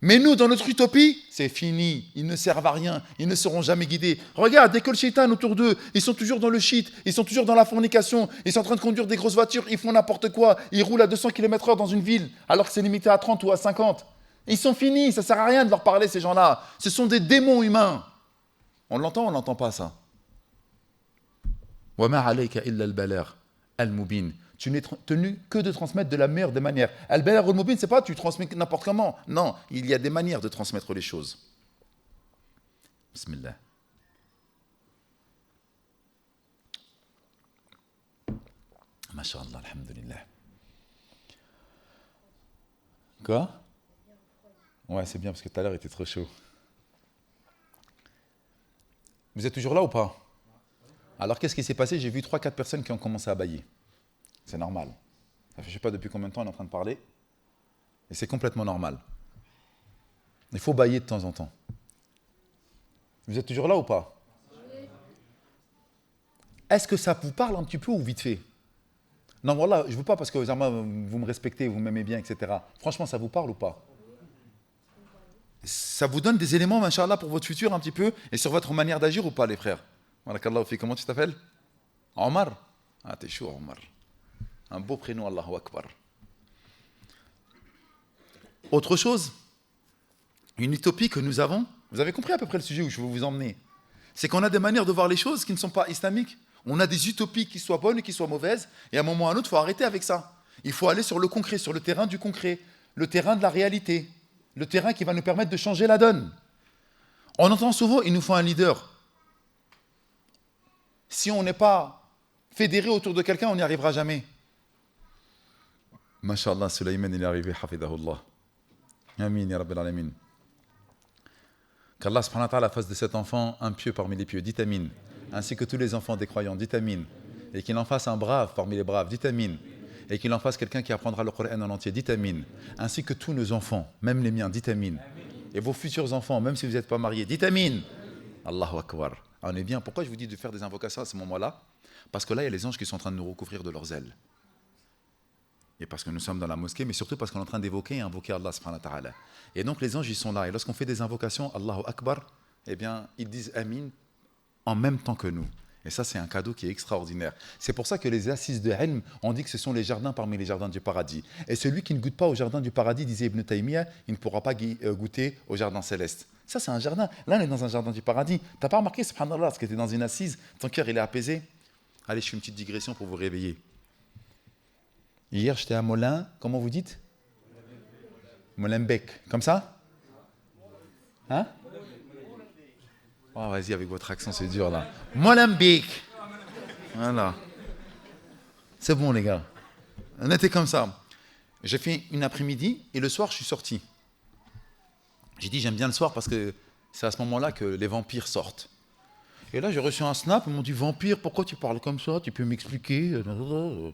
Mais nous, dans notre utopie, c'est fini, ils ne servent à rien, ils ne seront jamais guidés. Regarde, dès que le shaitan autour d'eux, ils sont toujours dans le shit, ils sont toujours dans la fornication, ils sont en train de conduire des grosses voitures, ils font n'importe quoi, ils roulent à 200 km/h dans une ville, alors que c'est limité à 30 ou à 50. Ils sont finis, ça ne sert à rien de leur parler, ces gens-là. Ce sont des démons humains. On l'entend ou on ne l'entend pas, ça? وَمَا عَلَيْكَ إِلَّا الْبَلَاغُ الْمُبِينُ. Tu n'es tenu que de transmettre de la meilleure des manières. Al-Balagh al-Mubin, c'est pas tu transmets n'importe comment. Non, il y a des manières de transmettre les choses. Bismillah. Masha'Allah, alhamdulillah. Quoi? Ouais, c'est bien parce que tout à l'heure il était trop chaud. Vous êtes toujours là ou pas? Alors qu'est-ce qui s'est passé? J'ai vu 3-4 personnes qui ont commencé à bâiller. C'est normal. Ça fait je ne sais pas depuis combien de temps on est en train de parler. Et c'est complètement normal. Il faut bâiller de temps en temps. Vous êtes toujours là ou pas? Est-ce que ça vous parle un petit peu ou vite fait? Non, voilà, je ne veux pas parce que vous me respectez, vous m'aimez bien, etc. Franchement, ça vous parle ou pas? Ça vous donne des éléments, Inch'Allah, pour votre futur un petit peu et sur votre manière d'agir ou pas, les frères? Barakallahu fi, comment tu t'appelles? Omar? Ah, t'es chaud, Omar. Un beau prénom, Allahu Akbar. Autre chose, une utopie que nous avons, vous avez compris à peu près le sujet où je veux vous emmener, c'est qu'on a des manières de voir les choses qui ne sont pas islamiques. On a des utopies qui soient bonnes et qui soient mauvaises, et à un moment ou à un autre, il faut arrêter avec ça. Il faut aller sur le concret, sur le terrain du concret, le terrain de la réalité, le terrain qui va nous permettre de changer la donne. On entend souvent, il nous faut un leader. Si on n'est pas fédéré autour de quelqu'un, on n'y arrivera jamais. Masha'Allah, Sulayman, il est arrivé, hafidahullah. Amin, ya Rabbil Alamin. Qu'Allah subhanahu wa ta'ala fasse de cet enfant un pieux parmi les pieux, dites amin. Ainsi que tous les enfants des croyants, dites amin. Et qu'il en fasse un brave parmi les braves, dites amin. Et qu'il en fasse quelqu'un qui apprendra le Coran en entier, dites amin. Ainsi que tous nos enfants, même les miens, dites amin. Et vos futurs enfants, même si vous n'êtes pas mariés, dites amin. Allahu Akbar. On est bien. Pourquoi je vous dis de faire des invocations à ce moment-là? Parce que là, il y a les anges qui sont en train de nous recouvrir de leurs ailes. Et parce que nous sommes dans la mosquée, mais surtout parce qu'on est en train d'évoquer et invoquer Allah subhanahu wa ta'ala. Et donc les anges, ils sont là. Et lorsqu'on fait des invocations, Allahu Akbar, eh bien, ils disent Amin en même temps que nous. Et ça, c'est un cadeau qui est extraordinaire. C'est pour ça que les assises de Ilm, on dit que ce sont les jardins parmi les jardins du paradis. Et celui qui ne goûte pas au jardin du paradis, disait Ibn Taymiyyah, il ne pourra pas goûter au jardin céleste. Ça, c'est un jardin. Là, on est dans un jardin du paradis. Tu n'as pas remarqué, subhanallah, parce que tu es dans une assise, ton cœur, il est apaisé. Allez, je fais une petite digression pour vous réveiller. Hier, j'étais à Molin, comment vous dites? Molenbeek, comme ça? Hein? Oh, vas-y, avec votre accent, c'est dur là. Molenbeek. Voilà. C'est bon, les gars. On était comme ça. J'ai fait une après-midi et le soir, je suis sorti. J'ai dit, j'aime bien le soir parce que c'est à ce moment-là que les vampires sortent. Et là, j'ai reçu un snap, ils m'ont dit, vampire, pourquoi tu parles comme ça? Tu peux m'expliquer? Je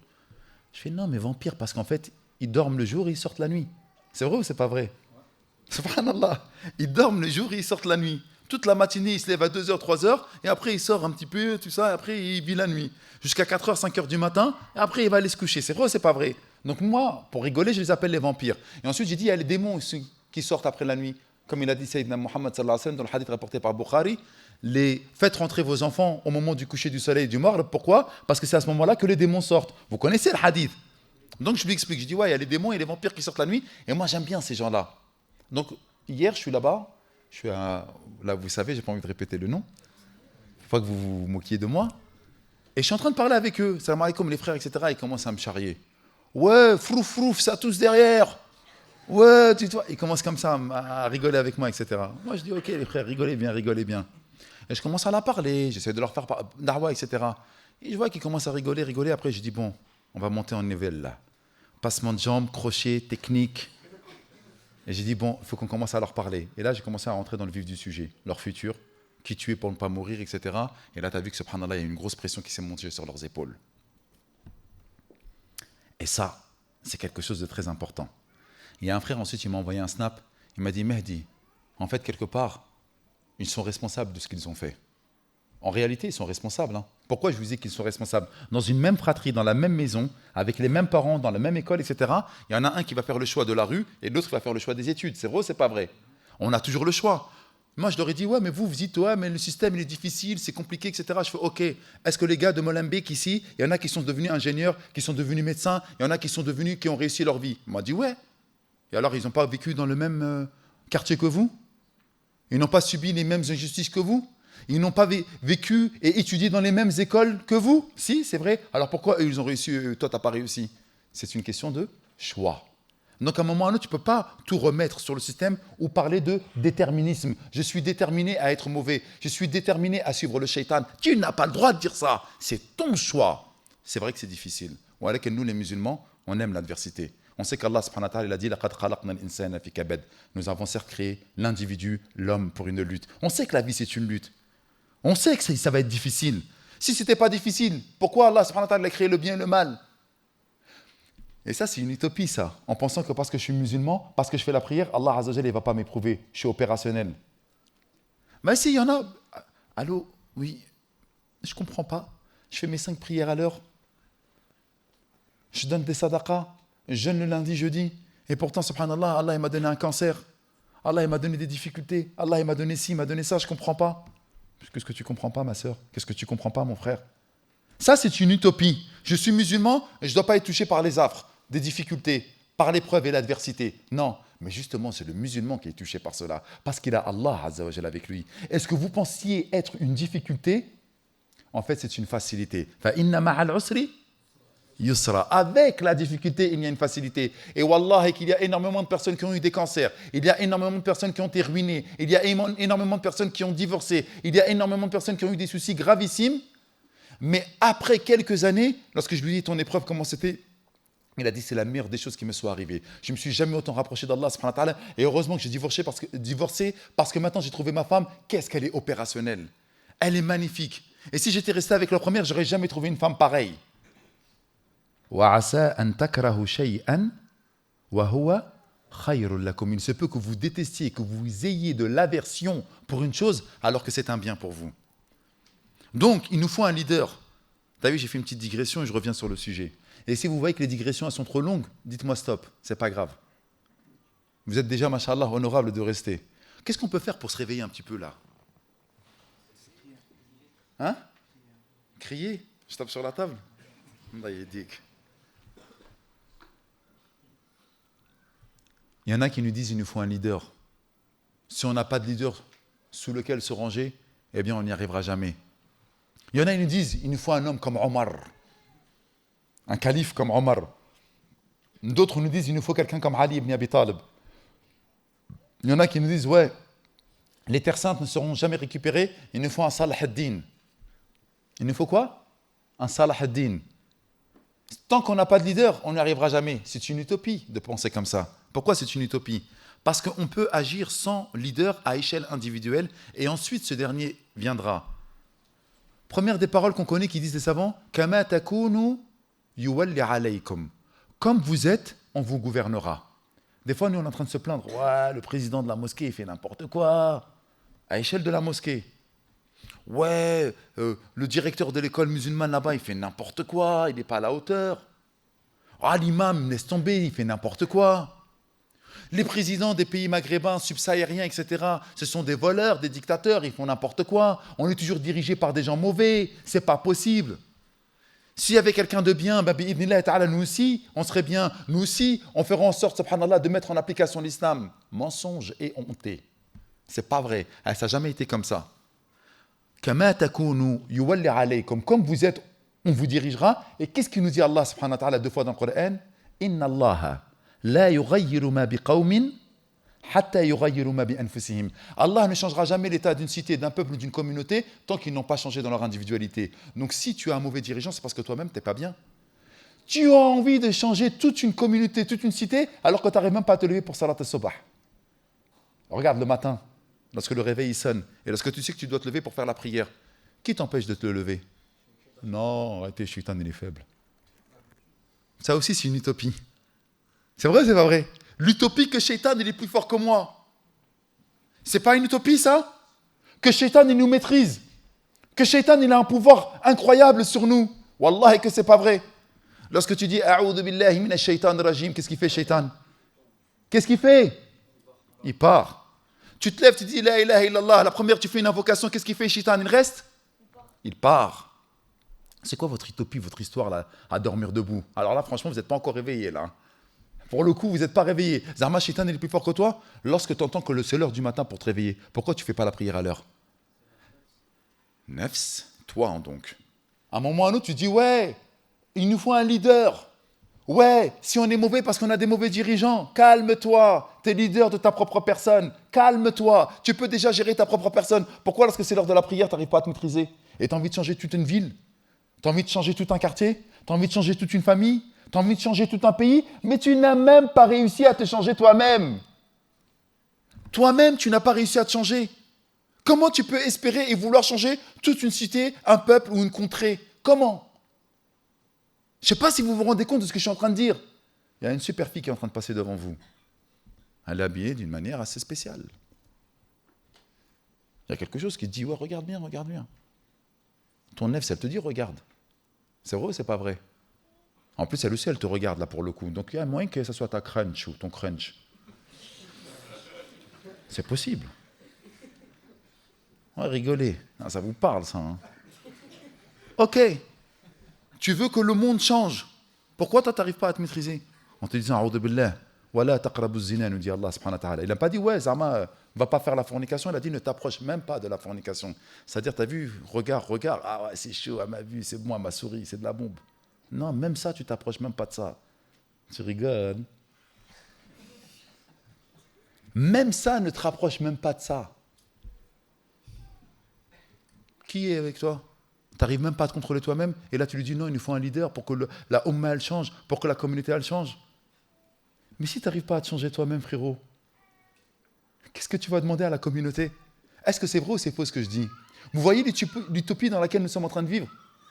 fais, non, mais vampire, parce qu'en fait, ils dorment le jour et ils sortent la nuit. C'est vrai ou c'est pas vrai? Subhanallah. Ils dorment le jour et ils sortent la nuit. Toute la matinée, il se lève à 2h, 3h, et après il sort un petit peu, tout ça, et après il vit la nuit. Jusqu'à 4h, 5h du matin, et après il va aller se coucher. C'est vrai ou c'est pas vrai? Donc moi, pour rigoler, je les appelle les vampires. Et ensuite, j'ai dit, il y a les démons aussi qui sortent après la nuit. Comme il a dit Sayyidina Muhammad sallallahu alayhi wa sallam dans le hadith rapporté par Bukhari, faites rentrer vos enfants au moment du coucher du soleil et du mort. Pourquoi? Parce que c'est à ce moment-là que les démons sortent. Vous connaissez le hadith. Donc je lui explique, je dis, ouais, il y a les démons et les vampires qui sortent la nuit, et moi j'aime bien ces gens-là. Donc hier, je suis là-bas. Là, vous savez, j'ai pas envie de répéter le nom. Faut pas que vous vous moquiez de moi. Et je suis en train de parler avec eux. Salam alaikum, les frères, etc. Ils commencent à me charrier. Ouais, frouf, frouf, ça tous derrière. Ouais, tu vois. Ils commencent comme ça à rigoler avec moi, etc. Moi, je dis, ok, les frères, rigolez bien, rigolez bien. Et je commence à la parler. J'essaie de leur faire darwa, etc. Et je vois qu'ils commencent à rigoler, rigoler. Après, je dis, bon, on va monter en niveau là. Passement de jambes, crochet, technique. Et j'ai dit, bon, il faut qu'on commence à leur parler. Et là, j'ai commencé à rentrer dans le vif du sujet. Leur futur, qui tuer pour ne pas mourir, etc. Et là, tu as vu que, subhanallah, il y a une grosse pression qui s'est montée sur leurs épaules. Et ça, c'est quelque chose de très important. Il y a un frère, ensuite, il m'a envoyé un snap. Il m'a dit, Mehdi, en fait, quelque part, ils sont responsables de ce qu'ils ont fait. En réalité, ils sont responsables. Pourquoi je vous dis qu'ils sont responsables? Dans une même fratrie, dans la même maison, avec les mêmes parents, dans la même école, etc., il y en a un qui va faire le choix de la rue et l'autre qui va faire le choix des études. C'est vrai ou c'est pas vrai? On a toujours le choix. Moi, je leur ai dit, ouais, mais vous dites, ouais, mais le système, il est difficile, c'est compliqué, etc. Je fais, ok, est-ce que les gars de Molenbeek ici, il y en a qui sont devenus ingénieurs, qui sont devenus médecins, il y en a qui ont réussi leur vie? Ils m'ont dit, ouais. Et alors, ils n'ont pas vécu dans le même quartier que vous? Ils n'ont pas subi les mêmes injustices que vous? Ils n'ont pas vécu et étudié dans les mêmes écoles que vous? Si, c'est vrai. Alors pourquoi eux, ils ont réussi, toi, tu n'as pas réussi? C'est une question de choix. Donc à un moment ou à un autre, tu ne peux pas tout remettre sur le système ou parler de déterminisme. Je suis déterminé à être mauvais. Je suis déterminé à suivre le shaitan. Tu n'as pas le droit de dire ça. C'est ton choix. C'est vrai que c'est difficile. Ou alors que nous, les musulmans, on aime l'adversité. On sait qu'Allah subhanahu wa ta'ala, il a dit لَقَدْ خَلَقْنَا الْإِنسَانَ فِي كَبَدٍ. Nous avons certes créé l'individu, l'homme, pour une lutte. On sait que la vie, c'est une lutte. On sait que ça va être difficile. Si ce n'était pas difficile, pourquoi Allah subhanahu wa ta'ala a créé le bien et le mal? Et ça, c'est une utopie, ça. En pensant que parce que je suis musulman, parce que je fais la prière, Allah Azza wa Jalla, il ne va pas m'éprouver. Je suis opérationnel. Mais si, il y en a. Allô, oui, je ne comprends pas. Je fais mes 5 prières à l'heure. Je donne des sadaqas. Je jeûne le lundi, jeudi. Et pourtant, subhanallah, Allah il m'a donné un cancer. Allah il m'a donné des difficultés. Allah il m'a donné ci, il m'a donné ça, je ne comprends pas. Qu'est-ce que tu ne comprends pas, ma sœur? Qu'est-ce que tu ne comprends pas, mon frère? Ça, c'est une utopie. Je suis musulman et je ne dois pas être touché par les affres, des difficultés, par l'épreuve et l'adversité. Non, mais justement, c'est le musulman qui est touché par cela, parce qu'il a Allah Azza wa Jalla avec lui. Est-ce que vous pensiez être une difficulté? En fait, c'est une facilité. Fa inna ma'al usri yusra. Avec la difficulté, il y a une facilité. Et wallah, qu'il y a énormément de personnes qui ont eu des cancers. Il y a énormément de personnes qui ont été ruinées. Il y a énormément de personnes qui ont divorcé. Il y a énormément de personnes qui ont eu des soucis gravissimes. Mais après quelques années, lorsque je lui ai dit ton épreuve, comment c'était, il a dit c'est la meilleure des choses qui me soit arrivée. Je ne me suis jamais autant rapproché d'Allah subhanahu wa ta'ala. Et heureusement que j'ai divorcé parce que maintenant j'ai trouvé ma femme. Qu'est-ce qu'elle est opérationnelle. Elle est magnifique. Et si j'étais resté avec la première, je n'aurais jamais trouvé une femme pareille. Il se peut que vous détestiez, que vous ayez de l'aversion pour une chose alors que c'est un bien pour vous. Donc, il nous faut un leader. Tu as vu, j'ai fait une petite digression et je reviens sur le sujet. Et si vous voyez que les digressions elles sont trop longues, dites-moi stop, c'est pas grave. Vous êtes déjà, mashallah, honorable de rester. Qu'est-ce qu'on peut faire pour se réveiller un petit peu là? Hein? Crier? Je tape sur la table? Allah yahdik. Il y en a qui nous disent qu'il nous faut un leader. Si on n'a pas de leader sous lequel se ranger, eh bien on n'y arrivera jamais. Il y en a qui nous disent qu'il nous faut un homme comme Omar, un calife comme Omar. D'autres nous disent qu'il nous faut quelqu'un comme Ali ibn Abi Talib. Il y en a qui nous disent ouais, les terres saintes ne seront jamais récupérées, il nous faut un Salah ad-Din. Il nous faut quoi? Un Salah ad-Din. Tant qu'on n'a pas de leader, on n'y arrivera jamais. C'est une utopie de penser comme ça. Pourquoi c'est une utopie? Parce qu'on peut agir sans leader à échelle individuelle et ensuite ce dernier viendra. Première des paroles qu'on connaît qui disent les savants, Kama takunu yuwalli alaykum. Comme vous êtes, on vous gouvernera. Des fois, nous, on est en train de se plaindre. Ouais, le président de la mosquée, il fait n'importe quoi. À échelle de la mosquée. Ouais, le directeur de l'école musulmane là-bas, il fait n'importe quoi. Il n'est pas à la hauteur. Ah, l'imam, laisse tomber, il fait n'importe quoi. Les présidents des pays maghrébins, subsahariens, etc., ce sont des voleurs, des dictateurs, ils font n'importe quoi. On est toujours dirigé par des gens mauvais. C'est pas possible. S'il y avait quelqu'un de bien, nous aussi, on serait bien. Nous aussi, on fera en sorte, subhanallah, de mettre en application l'islam. Mensonge et honté. C'est pas vrai. Ça n'a jamais été comme ça. Kama takunu yuwalli alaykum. Comme vous êtes, on vous dirigera. Et qu'est-ce qu'il nous dit Allah subhanahu wa ta'ala deux fois dans le Coran? Inna Allah la yughayyiru ma biqawmin hatta yughayyiru ma bi anfusihim. Allah ne changera jamais l'état d'une cité, d'un peuple ou d'une communauté tant qu'ils n'ont pas changé dans leur individualité. Donc si tu as un mauvais dirigeant, c'est parce que toi-même, tu n'es pas bien. Tu as envie de changer toute une communauté, toute une cité, alors que tu n'arrives même pas à te lever pour Salat al-Subah. Regarde le matin, lorsque le réveil sonne, et lorsque tu sais que tu dois te lever pour faire la prière, qui t'empêche de te lever? Non, arrêtez, Shaitan, il est faible. Ça aussi, c'est une utopie. C'est vrai ou c'est pas vrai? L'utopie que Shaitan, il est plus fort que moi. C'est pas une utopie, ça? Que Shaitan, il nous maîtrise. Que Shaitan, il a un pouvoir incroyable sur nous. Wallah, que c'est pas vrai. Lorsque tu dis « A'udhu billahi minash shaitan rajim », qu'est-ce qu'il fait, Shaitan? Qu'est-ce qu'il fait? Il part. Tu te lèves, tu dis « La ilaha illallah », la première, tu fais une invocation, qu'est-ce qu'il fait, Shaitan? Il reste? Il part. C'est quoi votre utopie, votre histoire, là, à dormir debout? Alors là, franchement, vous n'êtes pas encore réveillé, là. Pour le coup, vous n'êtes pas réveillé. Zarma, Shaitan, il est plus fort que toi. Lorsque tu entends que c'est l'heure du matin pour te réveiller, pourquoi tu ne fais pas la prière à l'heure? Nefs, toi donc. À un moment ou à un autre, tu dis, ouais, il nous faut un leader. Ouais, si on est mauvais parce qu'on a des mauvais dirigeants, calme-toi. Tu es leader de ta propre personne. Calme-toi. Tu peux déjà gérer ta propre personne. Pourquoi, lorsque c'est l'heure de la prière, tu n'arrives pas à te maîtriser? Et tu as envie de changer toute une ville? Tu as envie de changer tout un quartier? Tu as envie de changer toute une famille? Tu as envie de changer tout un pays, mais tu n'as même pas réussi à te changer toi-même. Toi-même, tu n'as pas réussi à te changer. Comment tu peux espérer et vouloir changer toute une cité, un peuple ou une contrée? Comment? Je ne sais pas si vous vous rendez compte de ce que je suis en train de dire. Il y a une super fille qui est en train de passer devant vous. Elle est habillée d'une manière assez spéciale. Il y a quelque chose qui te dit, ouais, regarde bien, regarde bien. Ton nef, elle te dit, regarde. C'est vrai ou c'est pas vrai? En plus, elle aussi, elle te regarde là pour le coup. Donc il y a moyen que ce soit ta crunch ou ton crunch. C'est possible. Ouais, rigolez. Ah, ça vous parle, ça. Hein. Ok. Tu veux que le monde change. Pourquoi toi, tu n'arrives pas à te maîtriser? En te disant, A'udhu billah, wala taqrabu zina, nous dit Allah subhanahu wa ta'ala. Il n'a pas dit, ouais, Zama, va pas faire la fornication. Il a dit, ne t'approche même pas de la fornication. C'est-à-dire, tu as vu, regarde. Ah ouais, c'est chaud, elle m'a vu, c'est moi, ma souris, c'est de la bombe. Non, même ça, tu t'approches même pas de ça. Tu rigoles. Même ça, ne te rapproche même pas de ça. Qui est avec toi? Tu n'arrives même pas à te contrôler toi-même. Et là, tu lui dis non, il nous faut un leader pour que la Ummah, elle change, pour que la communauté, elle change. Mais si tu n'arrives pas à te changer toi-même, frérot, qu'est-ce que tu vas demander à la communauté? Est-ce que c'est vrai ou c'est faux ce que je dis? Vous voyez l'utopie dans laquelle nous sommes en train de vivre?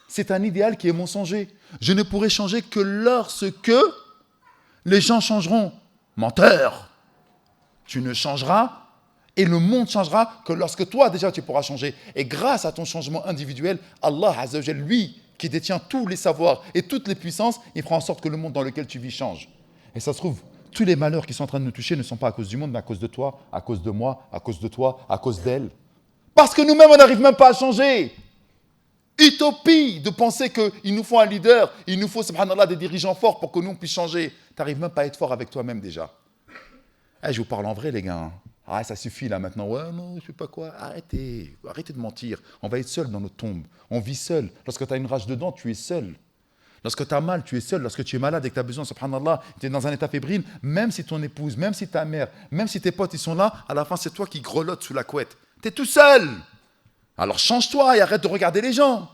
C'est un idéal qui est mensonger. Je ne pourrai changer que lorsque les gens changeront. Menteur! Tu ne changeras et le monde changera que lorsque toi déjà tu pourras changer. Et grâce à ton changement individuel, Allah Azza wa Jal, lui qui détient tous les savoirs et toutes les puissances, il fera en sorte que le monde dans lequel tu vis change. Et ça se trouve, tous les malheurs qui sont en train de nous toucher ne sont pas à cause du monde, mais à cause de toi, à cause de moi, à cause de toi, à cause d'elle. Parce que nous-mêmes, on n'arrive même pas à changer. Utopie de penser qu'il nous faut un leader, il nous faut, subhanallah, des dirigeants forts pour que nous, on puisse changer. Tu n'arrives même pas à être fort avec toi-même déjà. Je vous parle en vrai, les gars. Ça suffit là maintenant. Ouais, non, je sais pas quoi. Arrêtez de mentir. On va être seul dans notre tombe. On vit seul. Lorsque tu as une rage dedans, tu es seul. Lorsque tu as mal, tu es seul. Lorsque tu es malade et que tu as besoin, subhanallah, tu es dans un état fébrile, même si ton épouse, même si ta mère, même si tes potes, ils sont là, à la fin, c'est toi qui grelottes sous la couette. Tu es tout seul. Alors change-toi et arrête de regarder les gens.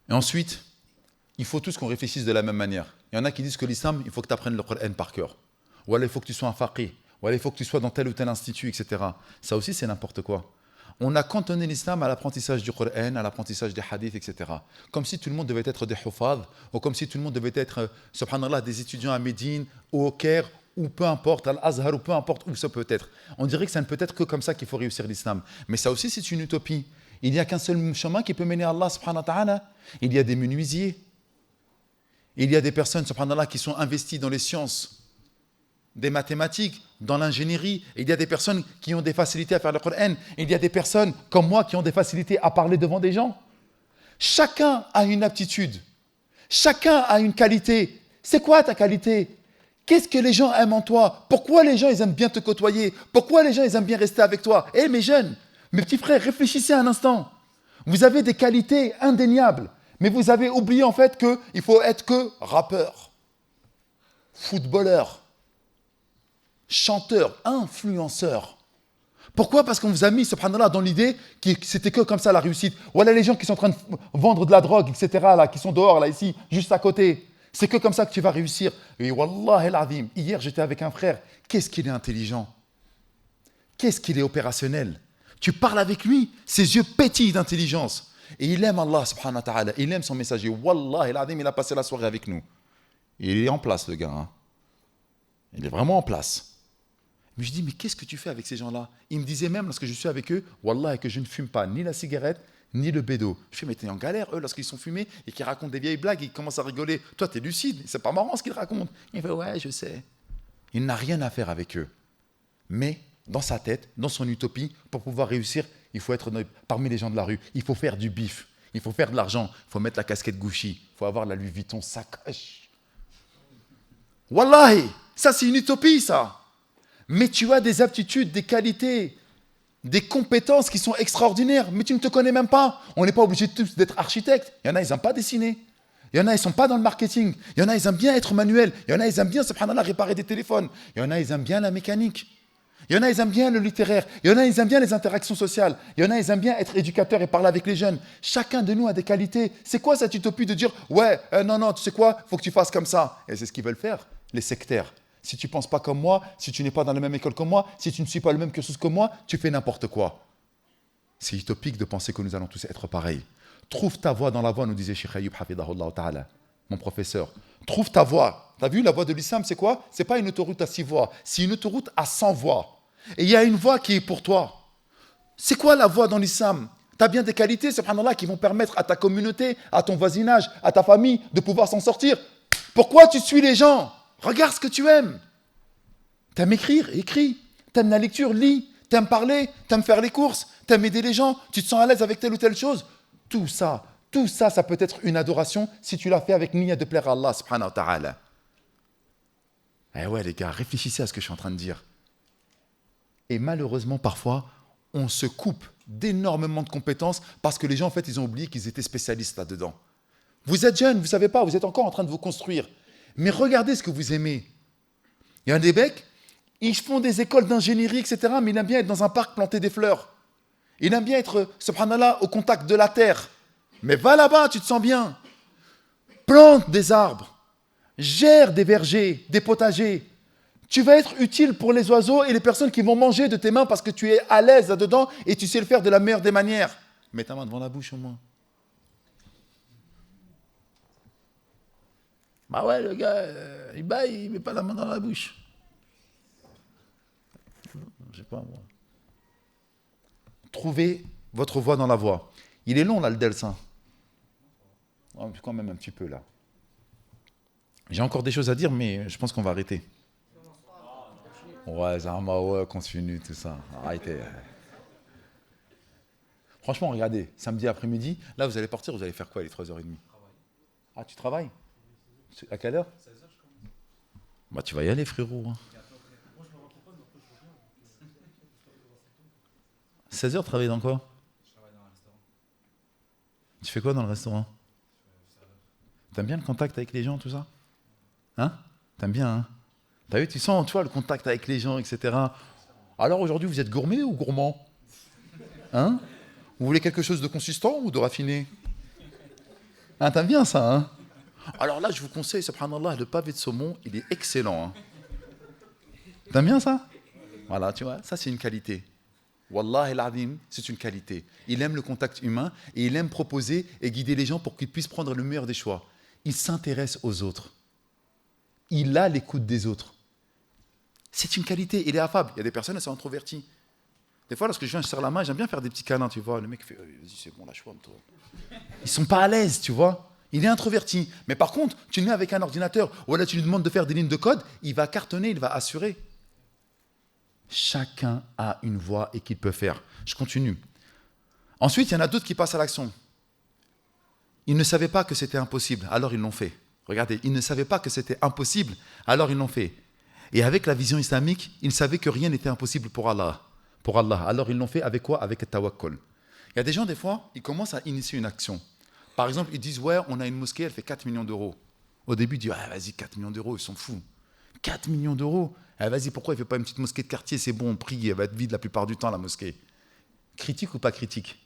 Et ensuite, il faut tous qu'on réfléchisse de la même manière. Il y en a qui disent que l'islam, il faut que tu apprennes le Coran par cœur. Ou alors il faut que tu sois un faqih. Ou alors il faut que tu sois dans tel ou tel institut, etc. Ça aussi, c'est n'importe quoi. On a cantonné l'islam à l'apprentissage du Coran, à l'apprentissage des hadiths, etc. Comme si tout le monde devait être des hufad, ou comme si tout le monde devait être, subhanallah, des étudiants à Médine, ou au Caire, ou peu importe, à l'Azhar, ou peu importe où ça peut être. On dirait que ça ne peut être que comme ça qu'il faut réussir l'islam. Mais ça aussi, c'est une utopie. Il n'y a qu'un seul chemin qui peut mener à Allah, subhanahu wa ta'ala. Il y a des menuisiers. Il y a des personnes, subhanallah, qui sont investies dans les sciences, des mathématiques, dans l'ingénierie. Il y a des personnes qui ont des facilités à faire le Coran. Il y a des personnes comme moi qui ont des facilités à parler devant des gens. Chacun a une aptitude. Chacun a une qualité. C'est quoi ta qualité? Qu'est-ce que les gens aiment en toi? Pourquoi les gens ils aiment bien te côtoyer? Pourquoi les gens ils aiment bien rester avec toi? Mes jeunes, mes petits frères, réfléchissez un instant. Vous avez des qualités indéniables. Mais vous avez oublié en fait qu'il faut être que rappeur, footballeur, chanteur, influenceur. Pourquoi? Parce qu'on vous a mis, subhanallah, dans l'idée que c'était que comme ça la réussite. Voilà les gens qui sont en train de vendre de la drogue, etc., là, qui sont dehors, là, ici, juste à côté. C'est que comme ça que tu vas réussir. Et wallah el-azim, hier j'étais avec un frère. Qu'est-ce qu'il est intelligent? Qu'est-ce qu'il est opérationnel? Tu parles avec lui, ses yeux pétillent d'intelligence. Et il aime Allah subhanahu wa ta'ala, il aime son messager. Wallah el-azim, il a passé la soirée avec nous. Il est en place, le gars. Hein. Il est vraiment en place. Mais je dis, mais qu'est-ce que tu fais avec ces gens-là? Il me disait même, lorsque je suis avec eux, wallah, que je ne fume pas ni la cigarette, ni le bédo. Je fais, mais t'es en galère, eux, lorsqu'ils sont fumés et qu'ils racontent des vieilles blagues, ils commencent à rigoler. Toi, t'es lucide, c'est pas marrant ce qu'ils racontent. Il fait, ouais, je sais. Il n'a rien à faire avec eux. Mais, dans sa tête, dans son utopie, pour pouvoir réussir, il faut être parmi les gens de la rue. Il faut faire du bif. Il faut faire de l'argent. Il faut mettre la casquette Gucci. Il faut avoir la Louis Vuitton sacoche. Wallahi, ça c'est une utopie, ça. Mais tu as des aptitudes, des qualités, des compétences qui sont extraordinaires, mais tu ne te connais même pas. On n'est pas obligé tous d'être architectes. Il y en a, ils n'aiment pas dessiner. Il y en a, ils ne sont pas dans le marketing. Il y en a, ils aiment bien être manuels. Il y en a, ils aiment bien, subhanallah, réparer des téléphones. Il y en a, ils aiment bien la mécanique. Il y en a, ils aiment bien le littéraire. Il y en a, ils aiment bien les interactions sociales. Il y en a, ils aiment bien être éducateurs et parler avec les jeunes. Chacun de nous a des qualités. C'est quoi cette utopie de dire, ouais, non, tu sais quoi, il faut que tu fasses comme ça. Et c'est ce qu'ils veulent faire, les sectaires. Si tu ne penses pas comme moi, si tu n'es pas dans la même école que moi, si tu ne suis pas le même cursus que moi, tu fais n'importe quoi. C'est utopique de penser que nous allons tous être pareils. Trouve ta voie dans la voie, nous disait Cheikh Ayoub Hafidahullah Ta'ala, mon professeur. Trouve ta voie. Tu as vu, la voie de l'islam, c'est quoi? Ce n'est pas une autoroute à 6 voies, c'est une autoroute à 100 voies. Et il y a une voie qui est pour toi. C'est quoi la voie dans l'islam? Tu as bien des qualités, subhanallah, qui vont permettre à ta communauté, à ton voisinage, à ta famille de pouvoir s'en sortir. Pourquoi tu suis les gens? Regarde ce que tu aimes. T'aimes écrire, écris. T'aimes la lecture, lis. T'aimes parler, t'aimes faire les courses, t'aimes aider les gens, tu te sens à l'aise avec telle ou telle chose. Tout ça, ça peut être une adoration si tu l'as fait avec niyyah de plaire à Allah subhanahu wa ta'ala. Eh ouais les gars, réfléchissez à ce que je suis en train de dire. Et malheureusement, parfois, on se coupe d'énormément de compétences parce que les gens, en fait, ils ont oublié qu'ils étaient spécialistes là-dedans. Vous êtes jeunes, vous ne savez pas, vous êtes encore en train de vous construire. Mais regardez ce que vous aimez. Il y a des mecs, ils font des écoles d'ingénierie, etc., mais il aime bien être dans un parc planter des fleurs. Il aime bien être, subhanallah, au contact de la terre. Mais va là-bas, tu te sens bien. Plante des arbres. Gère des vergers, des potagers. Tu vas être utile pour les oiseaux et les personnes qui vont manger de tes mains parce que tu es à l'aise là-dedans et tu sais le faire de la meilleure des manières. Mets ta main devant la bouche au moins. Bah ouais, le gars, il baille, il met pas la main dans la bouche. Je sais pas, moi. Trouvez votre voie dans la voie. Il est long, là, le Delsin. Oh, quand même un petit peu, là. J'ai encore des choses à dire, mais je pense qu'on va arrêter. Ouais, Zama, ouais, continue, tout ça. Arrêtez. Franchement, regardez, samedi après-midi, là, vous allez partir, vous allez faire quoi, les 3h30? Ah, tu travailles? À quelle heure? Bah, tu vas y aller, frérot. 16h, travailler dans quoi? Tu fais quoi dans le restaurant? T'aimes bien le contact avec les gens, tout ça? Hein? T'aimes bien, hein? T'as vu, tu sens, tu vois, le contact avec les gens, etc. Alors aujourd'hui, vous êtes gourmet ou gourmand? Hein? Vous voulez quelque chose de consistant ou de raffiné? Hein, t'aimes bien ça, hein? Alors là, je vous conseille, subhanallah, le pavé de saumon, il est excellent. Hein? T'aimes bien ça? Voilà, tu vois, ça c'est une qualité. Wallah el-Azim, c'est une qualité. Il aime le contact humain et il aime proposer et guider les gens pour qu'ils puissent prendre le meilleur des choix. Il s'intéresse aux autres. Il a l'écoute des autres. C'est une qualité, il est affable. Il y a des personnes, elles sont introverties. Des fois, lorsque je viens, je serre la main, j'aime bien faire des petits câlins, tu vois. Le mec fait, vas-y, c'est bon, lâche-moi, toi. Ils sont pas à l'aise, tu vois. Il est introverti. Mais par contre, tu le mets avec un ordinateur, ou là, tu lui demandes de faire des lignes de code, il va cartonner, il va assurer. Chacun a une voie et qu'il peut faire. Je continue. Ensuite, il y en a d'autres qui passent à l'action. Ils ne savaient pas que c'était impossible, alors ils l'ont fait. Regardez, ils ne savaient pas que c'était impossible, alors ils l'ont fait. Et avec la vision islamique, ils savaient que rien n'était impossible pour Allah. Alors ils l'ont fait avec quoi? Avec le tawakkul. Il y a des gens, des fois, ils commencent à initier une action. Par exemple, ils disent, ouais, on a une mosquée, elle fait 4 millions d'euros. Au début, ils disent, ah, vas-y, 4 millions d'euros, ils sont fous. 4 millions d'euros. Ah, vas-y, pourquoi il ne fait pas une petite mosquée de quartier? C'est bon, on prie, elle va être vide la plupart du temps, la mosquée. Critique ou pas critique?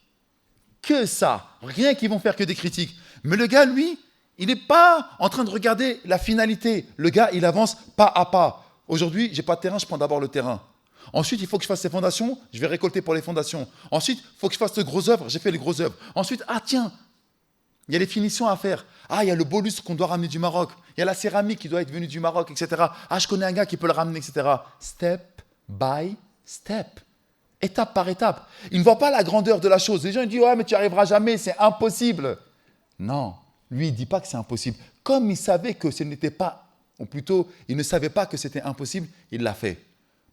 Que ça. Rien qu'ils vont faire que des critiques. Mais le gars, lui, il n'est pas en train de regarder la finalité. Le gars, il avance pas à pas. Aujourd'hui, j'ai pas de terrain, je prends d'abord le terrain. Ensuite, il faut que je fasse les fondations, je vais récolter pour les fondations. Ensuite, il faut que je fasse de grosses œuvres, j'ai fait les grosses œuvres. Ensuite, ah tiens, il y a les finitions à faire. Ah, il y a le beau lustre qu'on doit ramener du Maroc. Il y a la céramique qui doit être venue du Maroc, etc. Ah, je connais un gars qui peut le ramener, etc. Step by step. Étape par étape. Il ne voit pas la grandeur de la chose. Les gens ils disent, ouais, mais tu n'y arriveras jamais, c'est impossible. Non, lui, il ne dit pas que c'est impossible. Comme il savait que ce n'était pas, ou plutôt, il ne savait pas que c'était impossible, il l'a fait.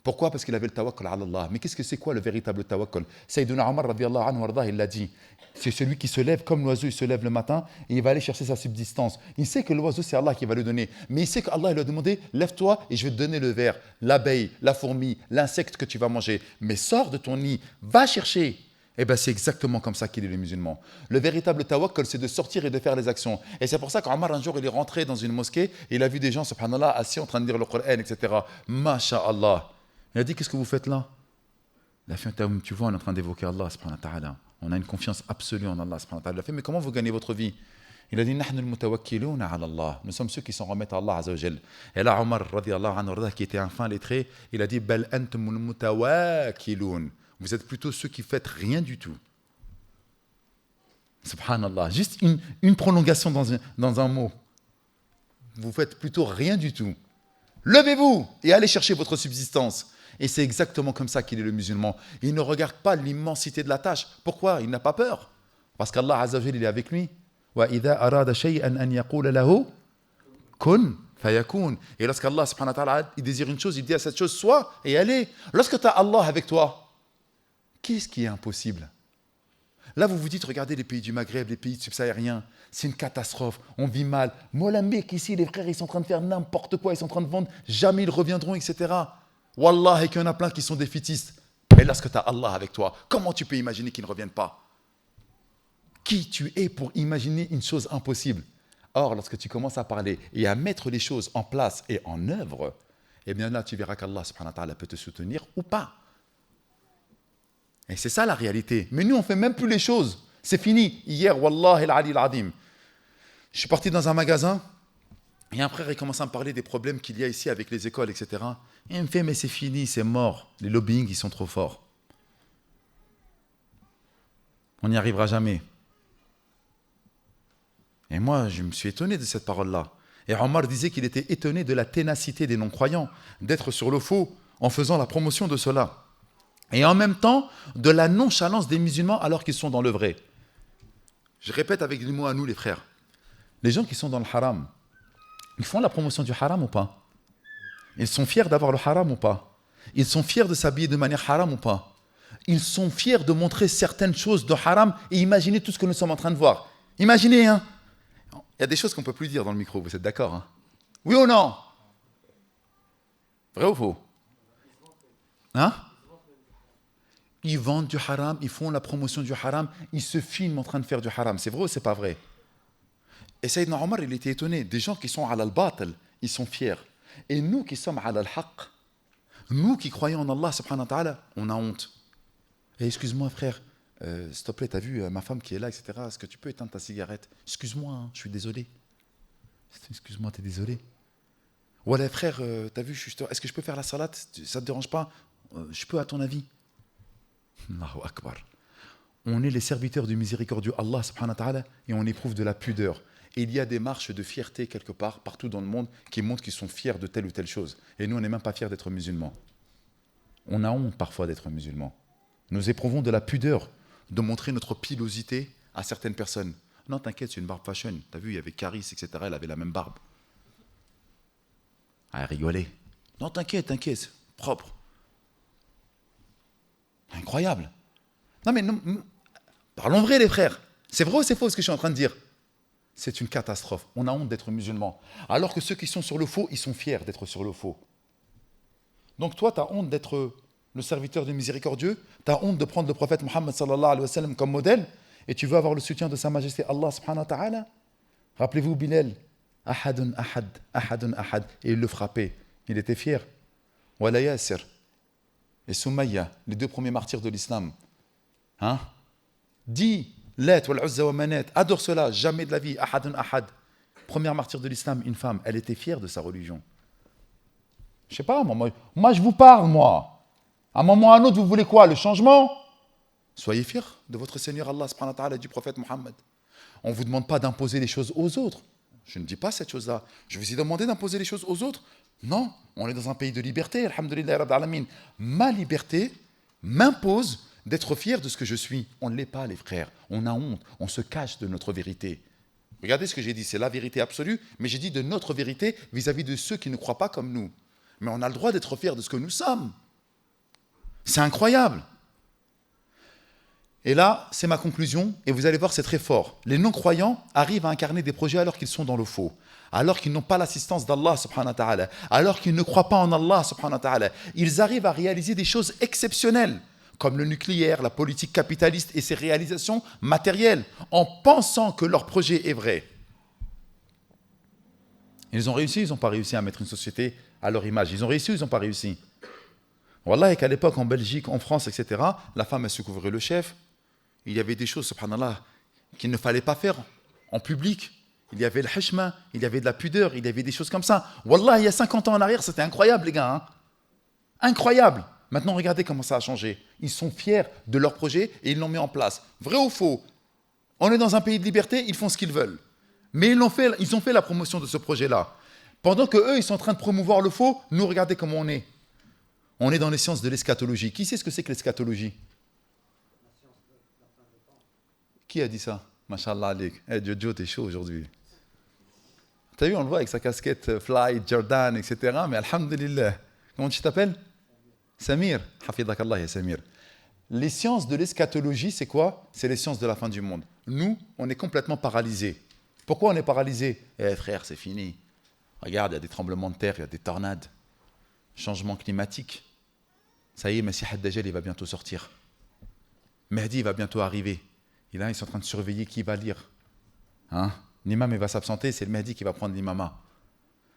Pourquoi? Parce qu'il avait le tawakkul ala Allah. Mais qu'est-ce que c'est quoi le véritable tawakkul? Sayyiduna Omar, radiyallahu anhu, il l'a dit. C'est celui qui se lève comme l'oiseau, il se lève le matin et il va aller chercher sa subsistance. Il sait que l'oiseau, c'est Allah qui va le donner. Mais il sait qu'Allah lui a demandé, lève-toi et je vais te donner le ver, l'abeille, la fourmi, l'insecte que tu vas manger. Mais sors de ton nid, va chercher. Eh bien, c'est exactement comme ça qu'il est le musulman. Le véritable tawakkul, c'est de sortir et de faire les actions. Et c'est pour ça qu'Omar, un jour, il est rentré dans une mosquée et il a vu des gens, subhanallah, assis en train de lire le Coran, etc. Masha'Allah. Il a dit, qu'est-ce que vous faites là? Il a fait, tu vois, on est en train d'évoquer Allah, subhanahu wa ta'ala. On a une confiance absolue en Allah, subhanahu wa ta'ala. Il a fait, mais comment vous gagnez votre vie? Il a dit, nahnu al-mutawakkiluna ala Allah. Nous sommes ceux qui s'en remettent à Allah, azza wa jal. Et là, Omar, radiyallahu anhu, qui était un fin lettré, il a dit, bal antum al-mutawakkilun. Vous êtes plutôt ceux qui faites rien du tout. Subhanallah. Juste une prolongation dans un mot. Vous faites plutôt rien du tout. Levez-vous et allez chercher votre subsistance. Et c'est exactement comme ça qu'il est le musulman. Il ne regarde pas l'immensité de la tâche. Pourquoi? Il n'a pas peur. Parce qu'Allah Azza wa Jalla, il est avec lui. وَإِذَا أَرَادَ شَيْئًا أَنْ يَقُولَ لَهُ كُنْ فَيَكُونَ. Et lorsqu'Allah subhanahu wa ta'ala, il désire une chose, il dit à cette chose, sois et allez. Lorsque tu as Allah avec toi, qu'est-ce qui est impossible? Là, vous vous dites, regardez les pays du Maghreb, les pays subsahariens, c'est une catastrophe, on vit mal. Molambique, ici, les frères, ils sont en train de faire n'importe quoi, ils sont en train de vendre, jamais ils reviendront, etc. Wallah, et qu'il y en a plein qui sont défaitistes. Mais lorsque tu as Allah avec toi, comment tu peux imaginer qu'ils ne reviennent pas? Qui tu es pour imaginer une chose impossible? Or, lorsque tu commences à parler et à mettre les choses en place et en œuvre, eh bien là, tu verras qu'Allah subhanahu wa ta'ala peut te soutenir ou pas. Et c'est ça la réalité. Mais nous, on ne fait même plus les choses. C'est fini. Hier, Wallah el-Ali al-Adim. Je suis parti dans un magasin et un frère il commence à me parler des problèmes qu'il y a ici avec les écoles, etc. Et il me fait, mais c'est fini, c'est mort. Les lobbying, ils sont trop forts. On n'y arrivera jamais. Et moi, je me suis étonné de cette parole-là. Et Omar disait qu'il était étonné de la ténacité des non-croyants, d'être sur le faux en faisant la promotion de cela. Et en même temps, de la nonchalance des musulmans alors qu'ils sont dans le vrai. Je répète avec des mots à nous, les frères. Les gens qui sont dans le haram, ils font la promotion du haram ou pas? Ils sont fiers d'avoir le haram ou pas? Ils sont fiers de s'habiller de manière haram ou pas? Ils sont fiers de montrer certaines choses de haram et imaginez tout ce que nous sommes en train de voir. Imaginez, hein. Il y a des choses qu'on ne peut plus dire dans le micro, vous êtes d'accord, hein? Oui ou non? Vrai ou faux? Hein? Ils vendent du haram, ils font la promotion du haram, ils se filment en train de faire du haram. C'est vrai ou c'est pas vrai? Et Sayyidina Omar, il était étonné. Des gens qui sont à al-batil, ils sont fiers. Et nous qui sommes à al-haq, nous qui croyons en Allah subhanahu wa ta'ala, on a honte. Et excuse-moi frère, s'il te plaît, t'as vu ma femme qui est là, etc. Est-ce que tu peux éteindre ta cigarette? Excuse-moi, hein, je suis désolé. Excuse-moi, t'es désolé. Voilà frère, t'as vu, est-ce que je peux faire la salade? Ça te dérange pas? Je peux à ton avis? Allahu Akbar. On est les serviteurs du miséricordieux Allah subhanahu wa ta'ala et on éprouve de la pudeur. Et il y a des marches de fierté quelque part, partout dans le monde, qui montrent qu'ils sont fiers de telle ou telle chose. Et nous, on n'est même pas fiers d'être musulmans. On a honte parfois d'être musulmans. Nous éprouvons de la pudeur de montrer notre pilosité à certaines personnes. Non, t'inquiète, c'est une barbe fashion. T'as vu, il y avait Caris, etc. Elle avait la même barbe. Ah, elle rigolait. Non, t'inquiète, propre. Incroyable. Non, mais non, parlons vrai, les frères. C'est vrai ou c'est faux ce que je suis en train de dire? C'est une catastrophe. On a honte d'être musulman. Alors que ceux qui sont sur le faux, ils sont fiers d'être sur le faux. Donc toi, tu as honte d'être le serviteur du miséricordieux, tu as honte de prendre le prophète Mohammed sallallahu alayhi wa sallam comme modèle, et tu veux avoir le soutien de sa majesté Allah subhanahu wa ta'ala. Rappelez-vous Bilal, ahadun ahad, ahadun ahad, et il le frappait. Il était fier. Wala Yasir et Soumaïa, les deux premiers martyrs de l'islam. Hein? Dis Lat wal Uzza wa Manat, adore cela, jamais de la vie, ahadun ahad. Première martyr de l'islam, une femme, elle était fière de sa religion. Je sais pas, moi je vous parle, moi. À un moment ou à un autre, vous voulez quoi? Le changement? Soyez fiers de votre Seigneur Allah subhanahu wa ta'ala et du prophète Mohammed. On ne vous demande pas d'imposer les choses aux autres. Je ne dis pas cette chose-là. Je vous ai demandé d'imposer les choses aux autres. Non, on est dans un pays de liberté, alhamdulillah rabbil alamin. Ma liberté m'impose d'être fier de ce que je suis. On ne l'est pas, les frères. On a honte. On se cache de notre vérité. Regardez ce que j'ai dit. C'est la vérité absolue, mais j'ai dit de notre vérité vis-à-vis de ceux qui ne croient pas comme nous. Mais on a le droit d'être fier de ce que nous sommes. C'est incroyable. Et là, c'est ma conclusion, et vous allez voir, c'est très fort. Les non-croyants arrivent à incarner des projets alors qu'ils sont dans le faux, alors qu'ils n'ont pas l'assistance d'Allah subhanahu wa ta'ala, alors qu'ils ne croient pas en Allah subhanahu wa ta'ala. Ils arrivent à réaliser des choses exceptionnelles, comme le nucléaire, la politique capitaliste et ses réalisations matérielles, en pensant que leur projet est vrai. Ils ont réussi, ils n'ont pas réussi à mettre une société à leur image. Ils ont réussi, ils n'ont pas réussi. Wallah, et qu'à l'époque, en Belgique, en France, etc., la femme, elle se couvrait le chef. Il y avait des choses, subhanallah, qu'il ne fallait pas faire en public. Il y avait le hashma, il y avait de la pudeur, il y avait des choses comme ça. Wallah, il y a 50 ans en arrière, c'était incroyable, les gars. Hein, incroyable. Maintenant, regardez comment ça a changé. Ils sont fiers de leur projet et ils l'ont mis en place. Vrai ou faux? On est dans un pays de liberté, ils font ce qu'ils veulent. Mais ils ont fait la promotion de ce projet-là. Pendant qu'eux, ils sont en train de promouvoir le faux, nous, regardez comment on est. On est dans les sciences de l'eschatologie. Qui sait ce que c'est que l'eschatologie? Qui a dit ça? Mashallah alik. Eh, Jojo, t'es chaud aujourd'hui. T'as vu, on le voit avec sa casquette Fly, Jordan, etc. Mais alhamdulillah. Comment tu t'appelles? Samir. Hafidhakallah ya Samir. Les sciences de l'eschatologie, c'est quoi? C'est les sciences de la fin du monde. Nous, on est complètement paralysés. Pourquoi on est paralysés? Eh frère, c'est fini. Regarde, il y a des tremblements de terre, il y a des tornades. Changement climatique. Ça y est, Messie Ad-Dajjal, il va bientôt sortir. Mehdi, il va bientôt arriver. Et là, ils sont en train de surveiller qui va lire. Hein? L'imam, il va s'absenter, c'est le Mehdi qui va prendre l'imama.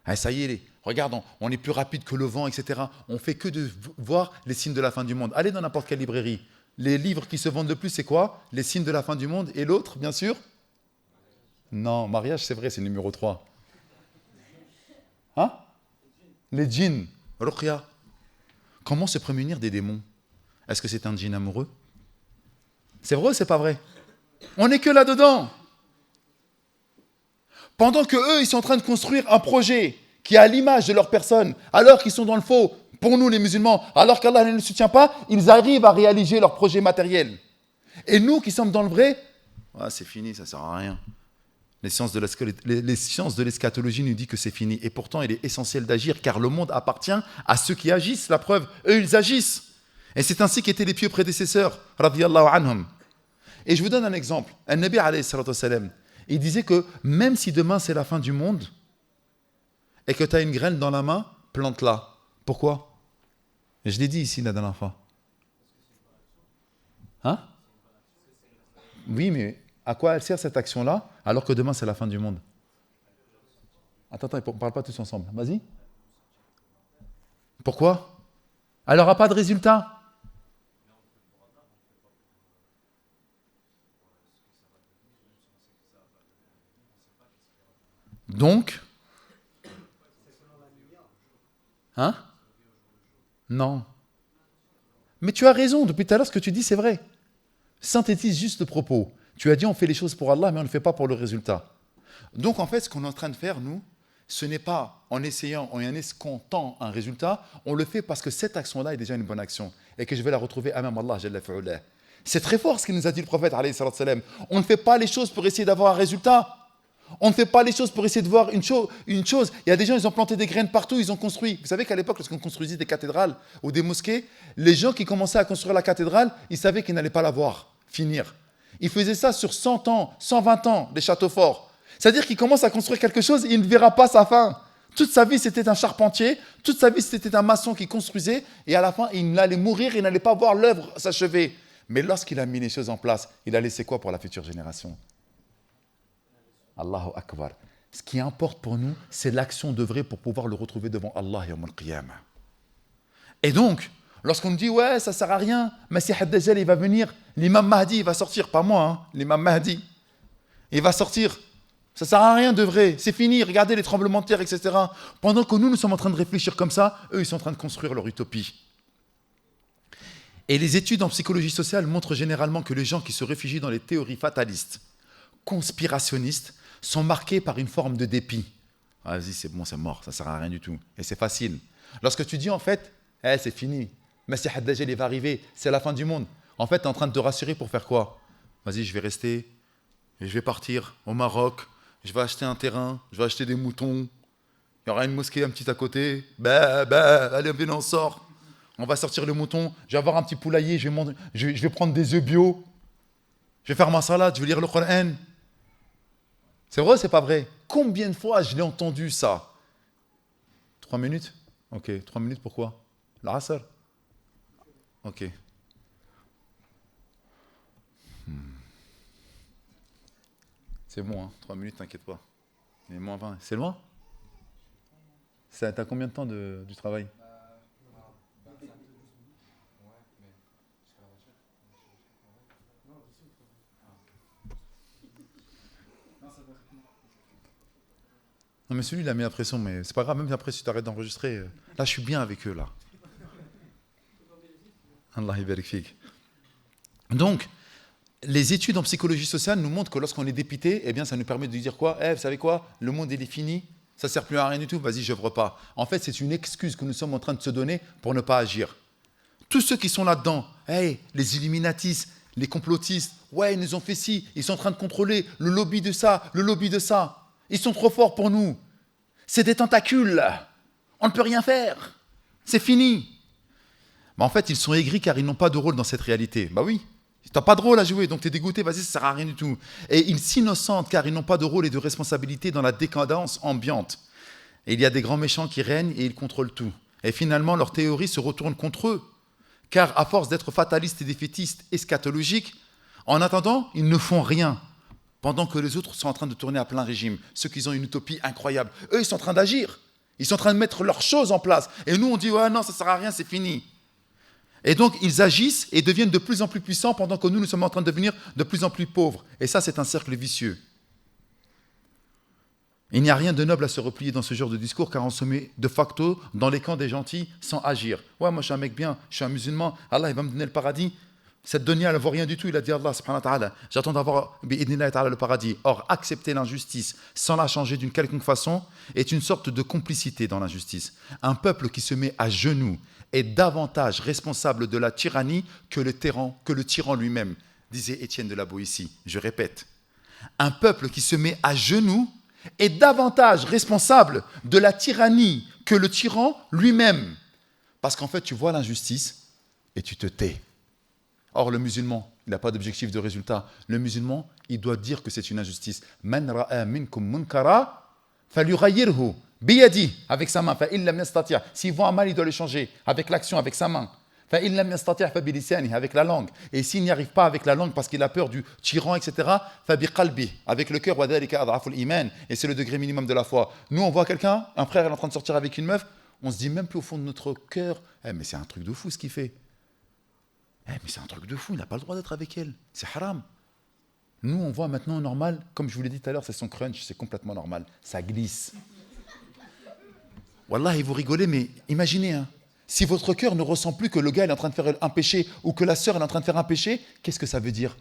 Ah, ça y est, regarde, on est plus rapide que le vent, etc. On fait que de voir les signes de la fin du monde. Allez dans n'importe quelle librairie. Les livres qui se vendent le plus, c'est quoi? Les signes de la fin du monde. Et l'autre, bien sûr? Non, mariage, c'est vrai, c'est le numéro 3. Hein? Les djinns. Ruqya. Comment se prémunir des démons? Est-ce que c'est un djinn amoureux? C'est vrai ou c'est pas vrai? On n'est que là-dedans. Pendant que eux, ils sont en train de construire un projet qui est à l'image de leur personne, alors qu'ils sont dans le faux, pour nous les musulmans, alors qu'Allah ne les soutient pas, ils arrivent à réaliser leur projet matériel. Et nous qui sommes dans le vrai, ah, c'est fini, ça ne sert à rien. Les sciences de l'eschatologie nous disent que c'est fini. Et pourtant, il est essentiel d'agir, car le monde appartient à ceux qui agissent. La preuve, eux, ils agissent. Et c'est ainsi qu'étaient les pieux prédécesseurs, radiyallahu anhum. Et je vous donne un exemple. Un Nabi alayhi salatu wassalam, il disait que même si demain c'est la fin du monde et que tu as une graine dans la main, plante-la. Pourquoi? Je l'ai dit ici la dernière fois. Hein? Oui, mais à quoi elle sert cette action-là alors que demain c'est la fin du monde? Attends, on ne parle pas tous ensemble. Vas-y. Pourquoi? Elle n'aura pas de résultat. Donc, hein? Non. Mais tu as raison, depuis tout à l'heure, ce que tu dis, c'est vrai. Synthétise juste le propos. Tu as dit, on fait les choses pour Allah, mais on ne le fait pas pour le résultat. Donc, en fait, ce qu'on est en train de faire, nous, ce n'est pas en essayant, en escomptant un résultat, on le fait parce que cette action-là est déjà une bonne action et que je vais la retrouver à même Allah, Jalla fa'ulah. C'est très fort ce qu'il nous a dit le prophète, alayhi salatu wassalam. On ne fait pas les choses pour essayer d'avoir un résultat. On ne fait pas les choses pour essayer de voir une chose. Il y a des gens, ils ont planté des graines partout, ils ont construit. Vous savez qu'à l'époque, lorsqu'on construisait des cathédrales ou des mosquées, les gens qui commençaient à construire la cathédrale, ils savaient qu'ils n'allaient pas la voir finir. Ils faisaient ça sur 100 ans, 120 ans, les châteaux forts. C'est-à-dire qu'il commence à construire quelque chose et il ne verra pas sa fin. Toute sa vie, c'était un charpentier. Toute sa vie, c'était un maçon qui construisait. Et à la fin, il allait mourir, il n'allait pas voir l'œuvre s'achever. Mais lorsqu'il a mis les choses en place, il a laissé quoi pour la future génération? Allahu Akbar. Ce qui importe pour nous, c'est l'action d'œuvrer pour pouvoir le retrouver devant Allah yawm al-qiyamah. Et donc, lorsqu'on nous dit, ouais, ça ne sert à rien, Masih ad-Dajjal, il va venir, l'imam Mahdi, il va sortir, pas moi, hein, l'imam Mahdi, il va sortir. Ça ne sert à rien d'œuvrer, c'est fini, regardez les tremblements de terre, etc. Pendant que nous sommes en train de réfléchir comme ça, eux, ils sont en train de construire leur utopie. Et les études en psychologie sociale montrent généralement que les gens qui se réfugient dans les théories fatalistes, conspirationnistes, sont marqués par une forme de dépit. Ah, vas-y, c'est bon, c'est mort, ça ne sert à rien du tout. Et c'est facile. Lorsque tu dis en fait, c'est fini, Masih ad-Dajjal, il va arriver, c'est la fin du monde. En fait, tu es en train de te rassurer pour faire quoi? Vas-y, je vais rester, je vais partir au Maroc, je vais acheter un terrain, je vais acheter des moutons, il y aura une mosquée un petit à côté, allez, venez, on sort. On va sortir le mouton, je vais avoir un petit poulailler, je vais prendre des œufs bio, je vais faire ma salade, je vais lire le Coran. C'est vrai ou c'est pas vrai? Combien de fois je l'ai entendu ça? 3 minutes? Ok, 3 minutes pourquoi? L'Asr? Ok. C'est bon, hein, 3 minutes, t'inquiète pas. Mais moins 20, c'est loin? T'as combien de temps du travail? Non mais celui il a mis la pression, mais c'est pas grave, même après si tu arrêtes d'enregistrer, là je suis bien avec eux là. Allah vérifie. Donc, les études en psychologie sociale nous montrent que lorsqu'on est dépité, eh bien ça nous permet de dire quoi? Vous savez quoi? Le monde il est fini, ça ne sert plus à rien du tout, vas-y j'œuvre pas. En fait c'est une excuse que nous sommes en train de se donner pour ne pas agir. Tous ceux qui sont là-dedans, les illuminatistes, les complotistes, ils nous ont fait ci, ils sont en train de contrôler le lobby de ça, le lobby de ça. Ils sont trop forts pour nous. C'est des tentacules. On ne peut rien faire. C'est fini. Mais en fait, ils sont aigris car ils n'ont pas de rôle dans cette réalité. Bah oui, tu n'as pas de rôle à jouer, donc tu es dégoûté, vas-y, ça ne sert à rien du tout. Et ils s'innocentent car ils n'ont pas de rôle et de responsabilité dans la décadence ambiante. Et il y a des grands méchants qui règnent et ils contrôlent tout. Et finalement, leur théorie se retourne contre eux. Car à force d'être fatalistes et défaitistes, eschatologiques, en attendant, ils ne font rien. Pendant que les autres sont en train de tourner à plein régime. Ceux qui ont une utopie incroyable. Eux, ils sont en train d'agir. Ils sont en train de mettre leurs choses en place. Et nous, on dit, ouais, non, ça ne sert à rien, c'est fini. Et donc, ils agissent et deviennent de plus en plus puissants pendant que nous sommes en train de devenir de plus en plus pauvres. Et ça, c'est un cercle vicieux. Il n'y a rien de noble à se replier dans ce genre de discours car on se met de facto dans les camps des gentils sans agir. Ouais, moi, je suis un mec bien, je suis un musulman. Allah, il va me donner le paradis. Cette dunya, elle ne vaut rien du tout, il a dit Allah subhanahu wa ta'ala. J'attends d'avoir le paradis. Or, accepter l'injustice sans la changer d'une quelconque façon est une sorte de complicité dans l'injustice. Un peuple qui se met à genoux est davantage responsable de la tyrannie que le tyran lui-même, disait Étienne de la Boétie. Je répète, un peuple qui se met à genoux est davantage responsable de la tyrannie que le tyran lui-même. Parce qu'en fait, tu vois l'injustice, et tu te tais. Or, le musulman, il n'a pas d'objectif de résultat. Le musulman, il doit dire que c'est une injustice. Man ra'a minkum munkara falyughayyirhu biyadi, avec sa main. Fa in lam yastati'. S'il voit un mal, il doit le changer avec l'action, avec sa main. Fa in lam yastati' fa bilisani, avec la langue. Et s'il n'y arrive pas avec la langue parce qu'il a peur du tyran, etc., fa biqalbi, avec le cœur. Wa dhalika ad'aful iman. Et c'est le degré minimum de la foi. Nous, on voit quelqu'un, un frère est en train de sortir avec une meuf, on se dit même plus au fond de notre cœur, mais c'est un truc de fou ce qu'il fait. Mais c'est un truc de fou, il n'a pas le droit d'être avec elle. C'est haram. Nous, on voit maintenant normal, comme je vous l'ai dit tout à l'heure, c'est son crunch, c'est complètement normal. Ça glisse. Wallahi, vous rigolez, mais imaginez, hein, si votre cœur ne ressent plus que le gars est en train de faire un péché ou que la sœur est en train de faire un péché, qu'est-ce que ça veut dire?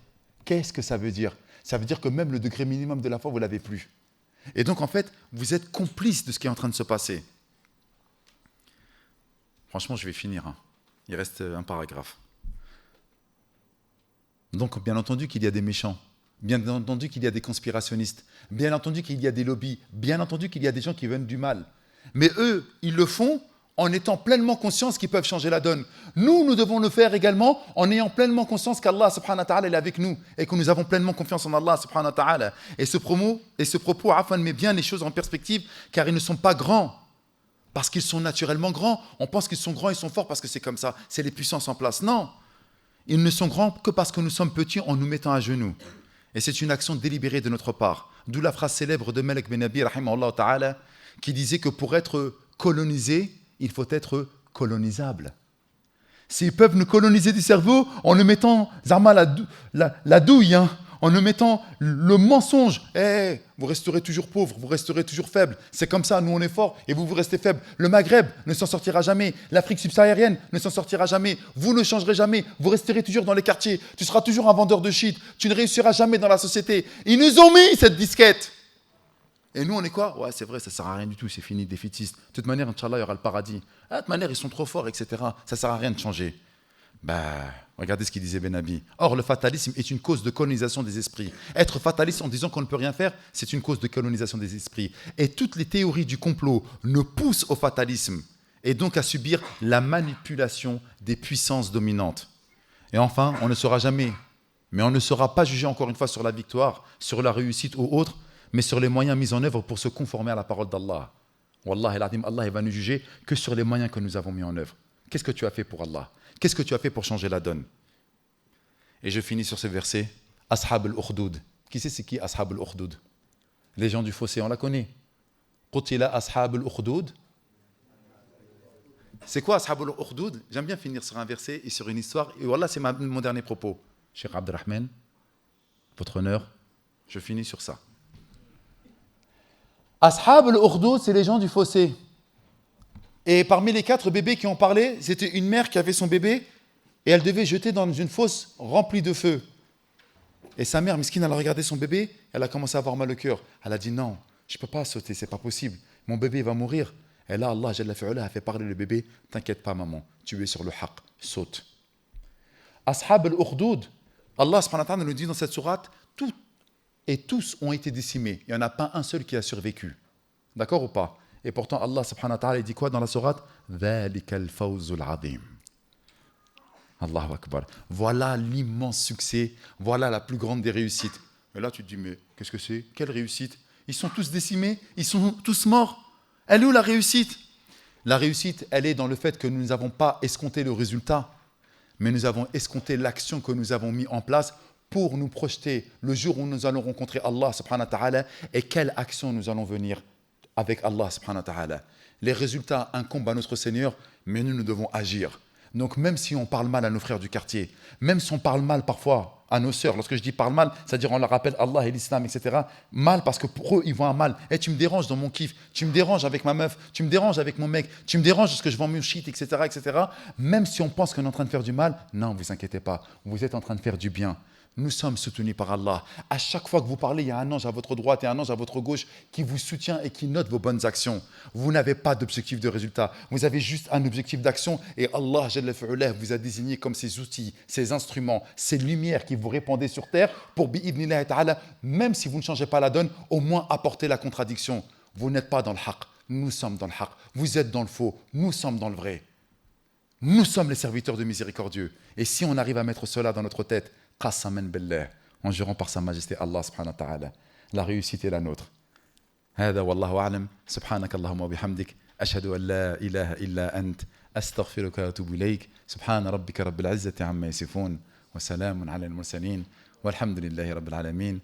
Qu'est-ce que ça veut dire? Ça veut dire que même le degré minimum de la foi, vous ne l'avez plus. Et donc, en fait, vous êtes complice de ce qui est en train de se passer. Franchement, je vais finir. Hein. Il reste un paragraphe. Donc, bien entendu qu'il y a des méchants, bien entendu qu'il y a des conspirationnistes, bien entendu qu'il y a des lobbies, bien entendu qu'il y a des gens qui veulent du mal. Mais eux, ils le font en étant pleinement conscients qu'ils peuvent changer la donne. Nous devons le faire également en ayant pleinement conscience qu'Allah subhanahu wa ta'ala est avec nous et que nous avons pleinement confiance en Allah subhanahu wa ta'ala. Et ce propos, Afan met bien les choses en perspective car ils ne sont pas grands. Parce qu'ils sont naturellement grands. On pense qu'ils sont grands, ils sont forts parce que c'est comme ça. C'est les puissances en place. Non. Ils ne sont grands que parce que nous sommes petits en nous mettant à genoux. Et c'est une action délibérée de notre part. D'où la phrase célèbre de Malik bin Abi, rahimahullah ta'ala, qui disait que pour être colonisé, il faut être colonisable. S'ils peuvent nous coloniser du cerveau en nous mettant la douille, hein, en nous mettant le mensonge, vous resterez toujours pauvre, vous resterez toujours faible. C'est comme ça, nous on est forts et vous restez faible. Le Maghreb ne s'en sortira jamais. L'Afrique subsaharienne ne s'en sortira jamais. Vous ne changerez jamais. Vous resterez toujours dans les quartiers. Tu seras toujours un vendeur de shit. Tu ne réussiras jamais dans la société. Ils nous ont mis cette disquette. Et nous, on est quoi? Ouais, c'est vrai, ça ne sert à rien du tout, c'est fini, défaitiste. De toute manière, Inch'Allah, il y aura le paradis. De toute manière, ils sont trop forts, etc. Ça ne sert à rien de changer. Regardez ce qu'il disait Ben Abi. Or, le fatalisme est une cause de colonisation des esprits. Être fataliste en disant qu'on ne peut rien faire, c'est une cause de colonisation des esprits. Et toutes les théories du complot nous poussent au fatalisme et donc à subir la manipulation des puissances dominantes. Et enfin, on ne saura jamais, mais on ne sera pas jugé encore une fois sur la victoire, sur la réussite ou autre, mais sur les moyens mis en œuvre pour se conformer à la parole d'Allah. Wallahi al-Azim, Allah il va nous juger que sur les moyens que nous avons mis en œuvre. Qu'est-ce que tu as fait pour Allah? Qu'est-ce que tu as fait pour changer la donne? Et je finis sur ce verset. Ashab al-Ukhdud. Qui sait c'est qui Ashab al-Ukhdud? Les gens du fossé, on la connaît. Qutila Ashab al-Ukhdud. C'est quoi Ashab al-Ukhdud? J'aime bien finir sur un verset et sur une histoire. Et voilà, c'est mon dernier propos. Cheikh Abdelrahman, votre honneur, je finis sur ça. Ashab al-Ukhdud, c'est les gens du fossé. Et parmi les 4 bébés qui ont parlé, c'était une mère qui avait son bébé et elle devait jeter dans une fosse remplie de feu. Et sa mère, miskine, elle a regardé son bébé, elle a commencé à avoir mal au cœur. Elle a dit non, je ne peux pas sauter, c'est pas possible. Mon bébé va mourir. Et là, Allah Jalla fi'ala a fait parler le bébé. T'inquiète pas, maman, tu es sur le haqq, saute. Ashab al-Ukhdud, Allah subhanahu wa ta'ala nous dit dans cette sourate, tous ont été décimés. Il n'y en a pas un seul qui a survécu. D'accord ou pas? Et pourtant, Allah subhanahu wa ta'ala dit quoi dans la sourate? ذَلِكَ الْفَوْزُ الْعَظِيمُ. Allahu Akbar. Voilà l'immense succès, voilà la plus grande des réussites. Et là, tu te dis, mais qu'est-ce que c'est? Quelle réussite? Ils sont tous décimés, ils sont tous morts. Elle est où la réussite? La réussite, elle est dans le fait que nous n'avons pas escompté le résultat, mais nous avons escompté l'action que nous avons mis en place pour nous projeter le jour où nous allons rencontrer Allah subhanahu wa ta'ala et quelle action nous allons venir avec Allah subhanahu wa ta'ala. Les résultats incombent à notre Seigneur, mais nous devons agir. Donc même si on parle mal à nos frères du quartier, même si on parle mal parfois à nos sœurs, lorsque je dis parle mal, c'est-à-dire on leur rappelle Allah et l'islam, etc. Mal parce que pour eux, ils voient un mal. Et tu me déranges dans mon kiff, tu me déranges avec ma meuf, tu me déranges avec mon mec, tu me déranges parce que je vends mon shit, etc., etc. Même si on pense qu'on est en train de faire du mal, non, vous inquiétez pas, vous êtes en train de faire du bien. Nous sommes soutenus par Allah. À chaque fois que vous parlez, il y a un ange à votre droite et un ange à votre gauche qui vous soutient et qui note vos bonnes actions. Vous n'avez pas d'objectif de résultat. Vous avez juste un objectif d'action et Allah Jalla fi'ala vous a désigné comme ces outils, ces instruments, ces lumières qui vous répandaient sur terre pour bi'idnillahi ta'ala, même si vous ne changez pas la donne, au moins apporter la contradiction. Vous n'êtes pas dans le haqq, nous sommes dans le haqq. Vous êtes dans le faux, nous sommes dans le vrai. Nous sommes les serviteurs de miséricordieux. Et si on arrive à mettre cela dans notre tête, qasaman billah, en jurant par sa majesté Allah subhanahu wa ta'ala, la réussite est la nôtre. هذا والله أعلم سبحانك اللهم وبحمدك أشهد أن لا إله إلا أنت أستغفرك وأتوب إليك سبحان ربك رب العزة عما يصفون وسلام على المرسلين والحمد لله رب العالمين